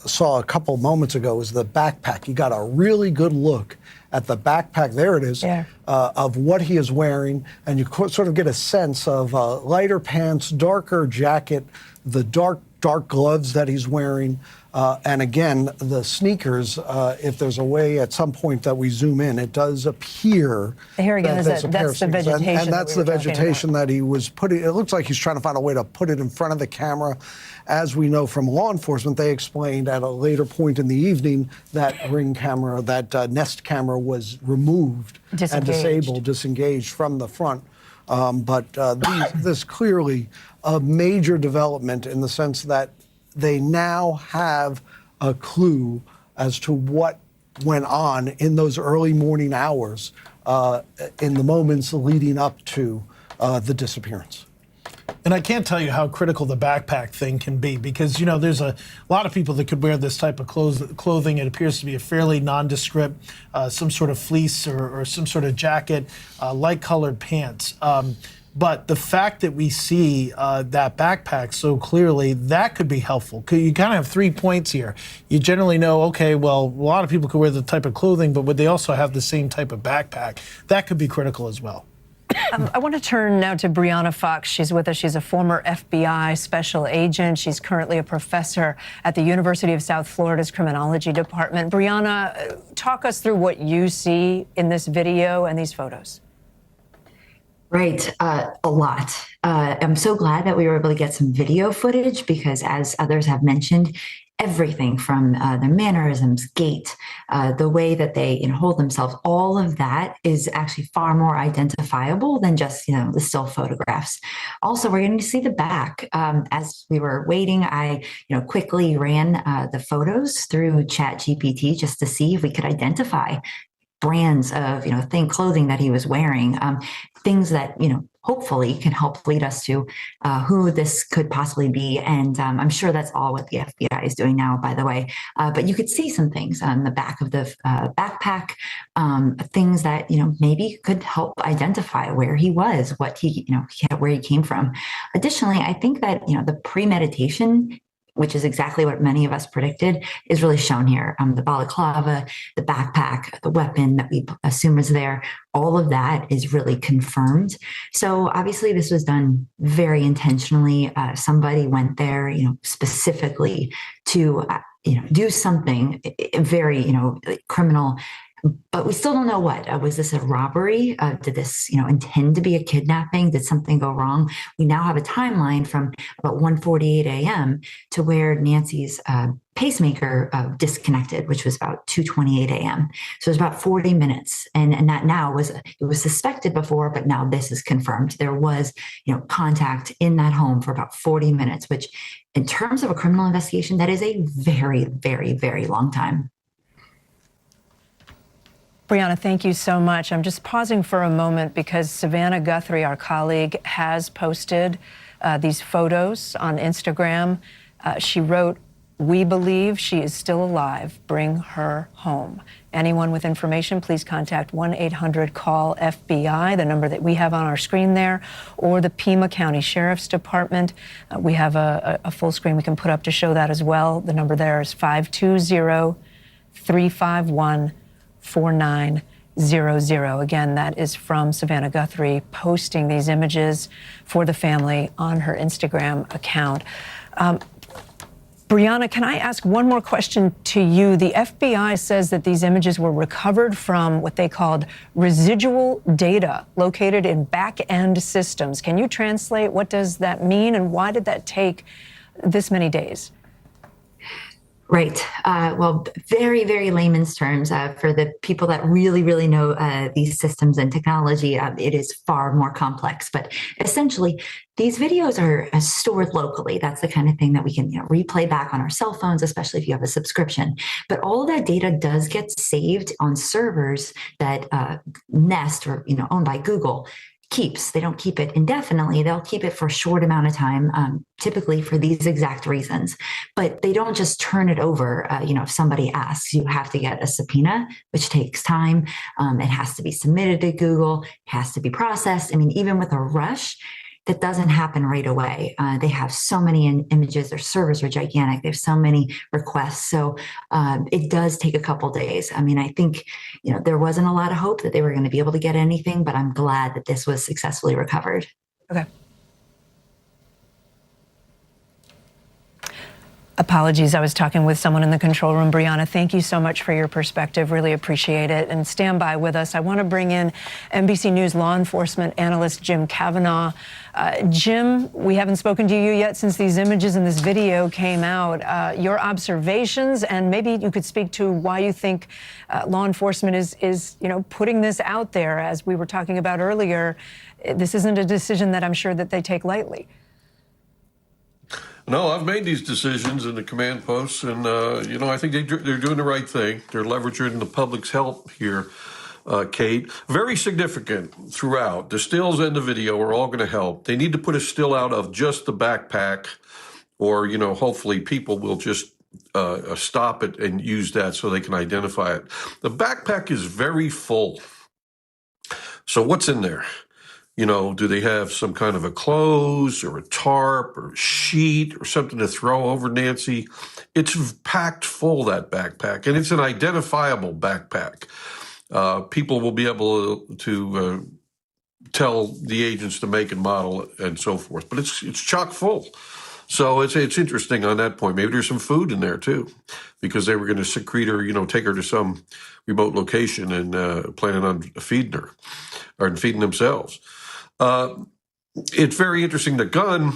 saw a couple moments ago is the backpack. You got a really good look at the backpack, there it is, of what he is wearing, and you sort of get a sense of lighter pants, darker jacket, the dark gloves that he's wearing, and again, the sneakers, if there's a way at some point that we zoom in, it does appear here again, that's the vegetation. And that's the vegetation that he was putting. It looks like he's trying to find a way to put it in front of the camera. As we know from law enforcement, they explained at a later point in the evening that Ring camera, that Nest camera was removed and disabled, disengaged from the front. But this clearly a major development in the sense that they now have a clue as to what went on in those early morning hours in the moments leading up to the disappearance. And I can't tell you how critical the backpack thing can be because, you know, there's a lot of people that could wear this type of clothing. It appears to be a fairly nondescript, some sort of fleece or some sort of jacket, light-colored pants. But the fact that we see that backpack so clearly, that could be helpful. You kind of have 3 points here. You generally know, okay, well, a lot of people could wear the type of clothing, but would they also have the same type of backpack? That could be critical as well. I want to turn now to Brianna Fox. She's with us. She's a former FBI special agent. She's currently a professor at the University of South Florida's Criminology Department. Brianna, talk us through what you see in this video and these photos. Right, a lot. I'm so glad that we were able to get some video footage because, as others have mentioned, everything from their mannerisms, gait, the way that they hold themselves, all of that is actually far more identifiable than just the still photographs. Also, we're going to see the back. As we were waiting, I quickly ran the photos through ChatGPT just to see if we could identify brands of clothing that he was wearing, things that hopefully can help lead us to who this could possibly be. And I'm sure that's all what the FBI is doing now, by the way. But you could see some things on the back of the backpack, things that maybe could help identify where he was, what he where he came from. Additionally, I think that the premeditation which is exactly what many of us predicted, is really shown here. The balaclava, the backpack, the weapon that we assume is there, all of that is really confirmed. So obviously this was done very intentionally. Somebody went there, specifically to, do something very, criminal. But we still don't know what. Was this a robbery? Did this, intend to be a kidnapping? Did something go wrong? We now have a timeline from about 1:48 a.m. to where Nancy's pacemaker disconnected, which was about 2:28 a.m. So it was about 40 minutes. And that now it was suspected before, but now this is confirmed. There was, contact in that home for about 40 minutes, which in terms of a criminal investigation, that is a very, very, very long time. Brianna, thank you so much. I'm just pausing for a moment because Savannah Guthrie, our colleague, has posted these photos on Instagram. She wrote, "We believe she is still alive. Bring her home." Anyone with information, please contact 1-800-CALL-FBI, the number that we have on our screen there, or the Pima County Sheriff's Department. We have a full screen we can put up to show that as well. The number there is 520-351-4900. Again, that is from Savannah Guthrie posting these images for the family on her Instagram account. Brianna, can I ask one more question to you? The FBI says that these images were recovered from what they called residual data located in back-end systems. Can you translate what does that mean and why did that take this many days? Right. Well, very, very layman's terms for the people that really, really know these systems and technology. It is far more complex, but essentially these videos are stored locally. That's the kind of thing that we can replay back on our cell phones, especially if you have a subscription. But all that data does get saved on servers that Nest or owned by Google keeps. They don't keep it indefinitely. They'll keep it for a short amount of time, typically for these exact reasons. But they don't just turn it over. If somebody asks, you have to get a subpoena, which takes time. It has to be submitted to Google. It has to be processed. I mean, even with a rush, that doesn't happen right away. They have so many images. Their servers are gigantic. They have so many requests. So it does take a couple days. I mean, I think, there wasn't a lot of hope that they were going to be able to get anything, but I'm glad that this was successfully recovered. Okay. Apologies, I was talking with someone in the control room. Brianna, thank you so much for your perspective. Really appreciate it. And stand by with us. I want to bring in NBC News law enforcement analyst Jim Kavanaugh. Jim, we haven't spoken to you yet since these images and this video came out. Your observations, and maybe you could speak to why you think law enforcement is putting this out there. As we were talking about earlier, this isn't a decision that I'm sure that they take lightly. No, I've made these decisions in the command posts, and I think they're doing the right thing. They're leveraging the public's help here, Kate. Very significant throughout. The stills and the video are all going to help. They need to put a still out of just the backpack, or hopefully people will just stop it and use that so they can identify it. The backpack is very full. So what's in there? Do they have some kind of a clothes or a tarp or a sheet or something to throw over Nancy? It's packed full, that backpack, and it's an identifiable backpack. People will be able to tell the agents to make and model and so forth, but it's chock full. So it's interesting on that point. Maybe there's some food in there too, because they were going to secrete her, take her to some remote location and planning on feeding her or feeding themselves. It's very interesting. The gun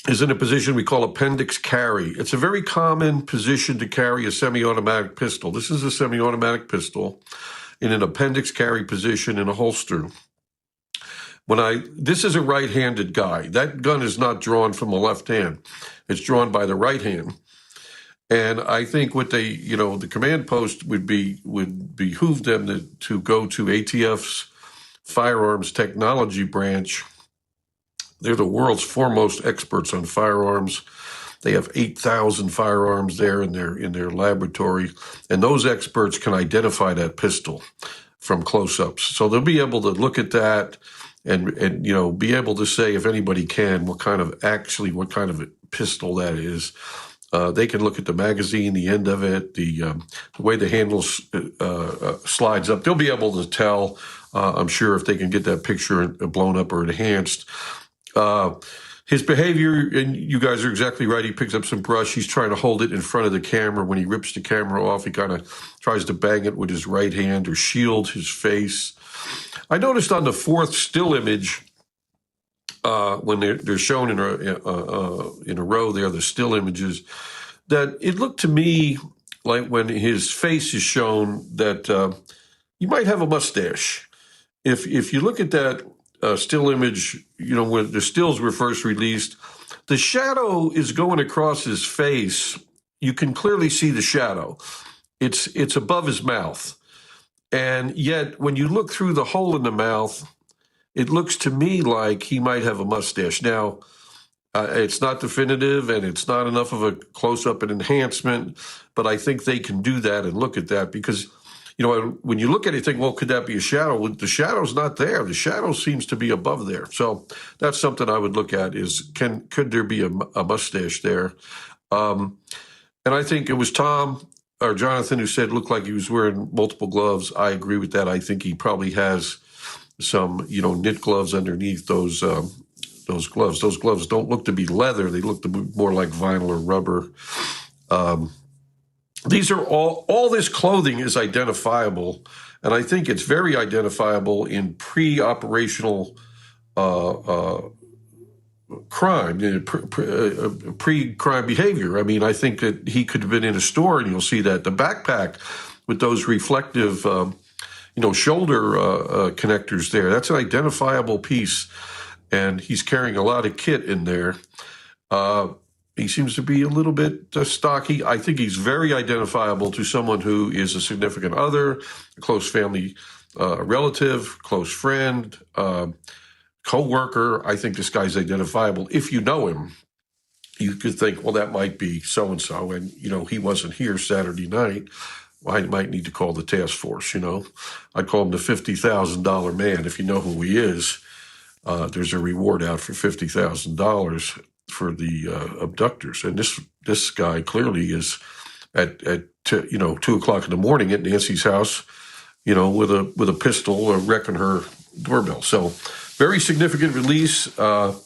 is in a position we call appendix carry. It's a very common position to carry a semi-automatic pistol. This is a semi-automatic pistol in an appendix carry position in a holster. This is a right-handed guy. That gun is not drawn from the left hand. It's drawn by the right hand. And I think what they, the command post would behoove them to go to ATF's firearms technology branch. They're the world's foremost experts on firearms. They have 8,000 firearms there in their laboratory, and those experts can identify that pistol from close-ups. So they'll be able to look at that and you know, be able to say, if anybody can, what kind of a pistol that is. They can look at the magazine, the end of it, the way the handle slides up. They'll be able to tell, I'm sure, if they can get that picture blown up or enhanced. His behavior, and you guys are exactly right, he picks up some brush. He's trying to hold it in front of the camera. When he rips the camera off, he kind of tries to bang it with his right hand or shield his face. I noticed on the fourth still image, when they're shown in a row there, the still images, that it looked to me like when his face is shown that he might have a mustache. If you look at that still image, you know, when the stills were first released, the shadow is going across his face. You can clearly see the shadow. It's above his mouth. And yet, when you look through the hole in the mouth, it looks to me like he might have a mustache. Now, it's not definitive, and it's not enough of a close-up and enhancement, but I think they can do that and look at that because, you know, when you look at it, you think, well, could that be a shadow? Well, the shadow's not there. The shadow seems to be above there. So that's something I would look at is, could there be a mustache there? And I think it was Tom or Jonathan who said it looked like he was wearing multiple gloves. I agree with that. I think he probably has some, you know, knit gloves underneath those gloves. Those gloves don't look to be leather. They look to be more like vinyl or rubber. These are all this clothing is identifiable, and I think it's very identifiable in pre-operational crime, pre-crime behavior. I mean, I think that he could have been in a store, and you'll see that the backpack with those reflective, shoulder connectors there. That's an identifiable piece, and he's carrying a lot of kit in there. He seems to be a little bit stocky. I think he's very identifiable to someone who is a significant other, a close family relative, close friend, co-worker. I think this guy's identifiable. If you know him, you could think, well, that might be so-and-so, and, you know, he wasn't here Saturday night. Well, I might need to call the task force, you know. I'd call him the $50,000 man. If you know who he is, there's a reward out for $50,000 for the abductors. And this guy clearly is at 2 o'clock in the morning at Nancy's house, you know, with a pistol wrecking her doorbell. So very significant release. The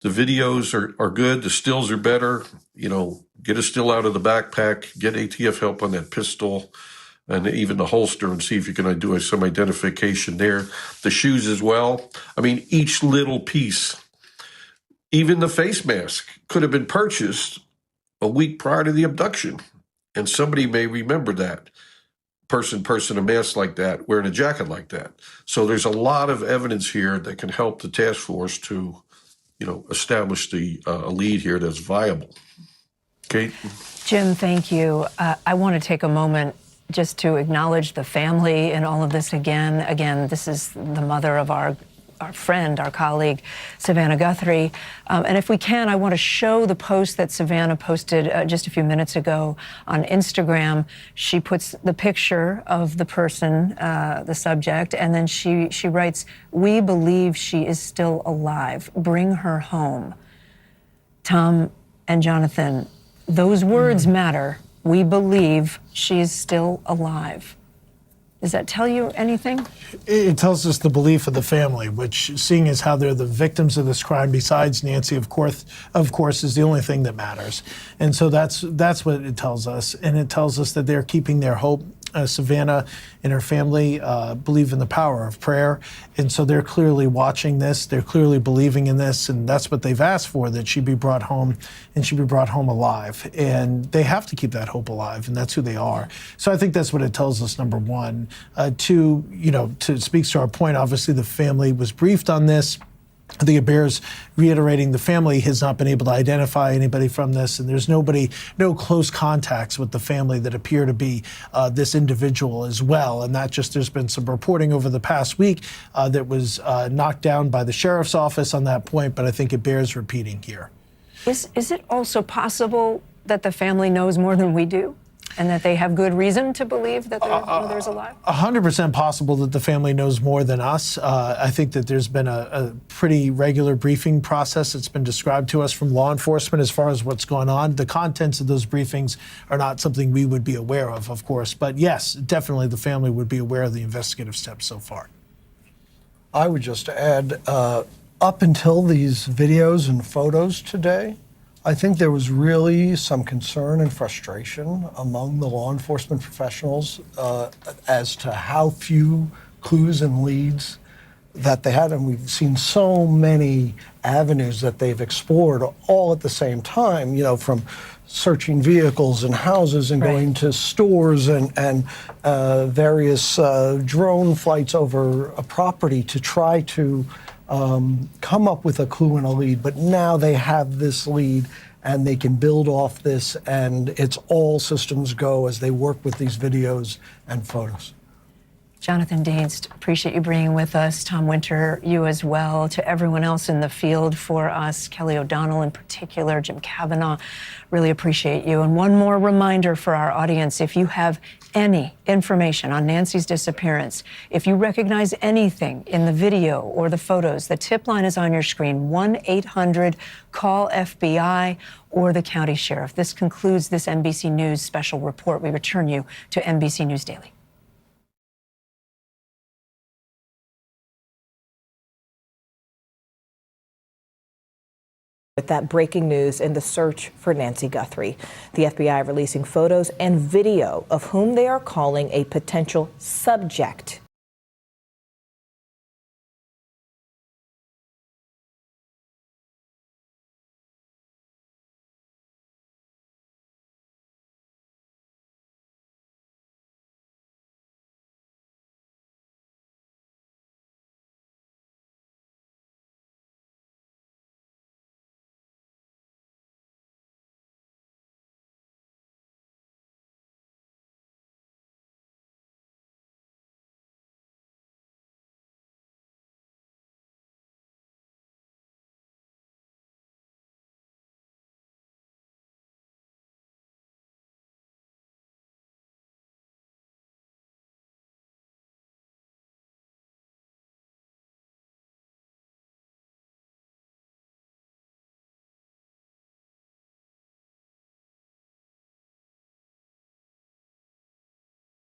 videos are good. The stills are better. You know, get a still out of the backpack, get ATF help on that pistol and even the holster and see if you can do some identification there. The shoes as well. I mean, each little piece. Even the face mask could have been purchased a week prior to the abduction. And somebody may remember that. Person, a mask like that, wearing a jacket like that. So there's a lot of evidence here that can help the task force to, you know, establish a lead here that's viable. Kate? Jim, thank you. I want to take a moment just to acknowledge the family in all of this again. Again, this is the mother of our friend, our colleague, Savannah Guthrie. And if we can, I want to show the post that Savannah posted just a few minutes ago on Instagram. She puts the picture of the person, the subject, and then she writes, "We believe she is still alive. Bring her home." Tom and Jonathan, those words matter. We believe she is still alive. Does that tell you anything? It tells us the belief of the family, which, seeing as how they're the victims of this crime, besides Nancy, of course, is the only thing that matters. And so that's what it tells us. And it tells us that they're keeping their hope. Savannah and her family believe in the power of prayer. And so they're clearly watching this. They're clearly believing in this. And that's what they've asked for, that she be brought home and she be brought home alive. And they have to keep that hope alive. And that's who they are. So I think that's what it tells us, number one. Two, speaks to our point. Obviously, the family was briefed on this. I think it bears reiterating the family has not been able to identify anybody from this, and there's no close contacts with the family that appear to be this individual as well. And not just, there's been some reporting over the past week that was knocked down by the sheriff's office on that point, but I think it bears repeating here. Is it also possible that the family knows more than we do? And that they have good reason to believe that their mother's alive? 100% possible that the family knows more than us. I think that there's been a pretty regular briefing process that's been described to us from law enforcement as far as what's going on. The contents of those briefings are not something we would be aware of course. But yes, definitely the family would be aware of the investigative steps so far. I would just add, up until these videos and photos today, I think there was really some concern and frustration among the law enforcement professionals as to how few clues and leads that they had. And we've seen so many avenues that they've explored all at the same time, you know, from searching vehicles and houses and going to stores and various drone flights over a property to try to come up with a clue and a lead. But now they have this lead and they can build off this, and it's all systems go as they work with these videos and photos. Jonathan Dienst, appreciate you being with us. Tom Winter, you as well. To everyone else in the field for us, Kelly O'Donnell in particular, Jim Kavanaugh, really appreciate you. And one more reminder for our audience, if you have any information on Nancy's disappearance, if you recognize anything in the video or the photos, the tip line is on your screen, 1-800-CALL-FBI or the county sheriff. This concludes this NBC News special report. We return you to NBC News Daily. With that breaking news in the search for Nancy Guthrie, the FBI releasing photos and video of whom they are calling a potential subject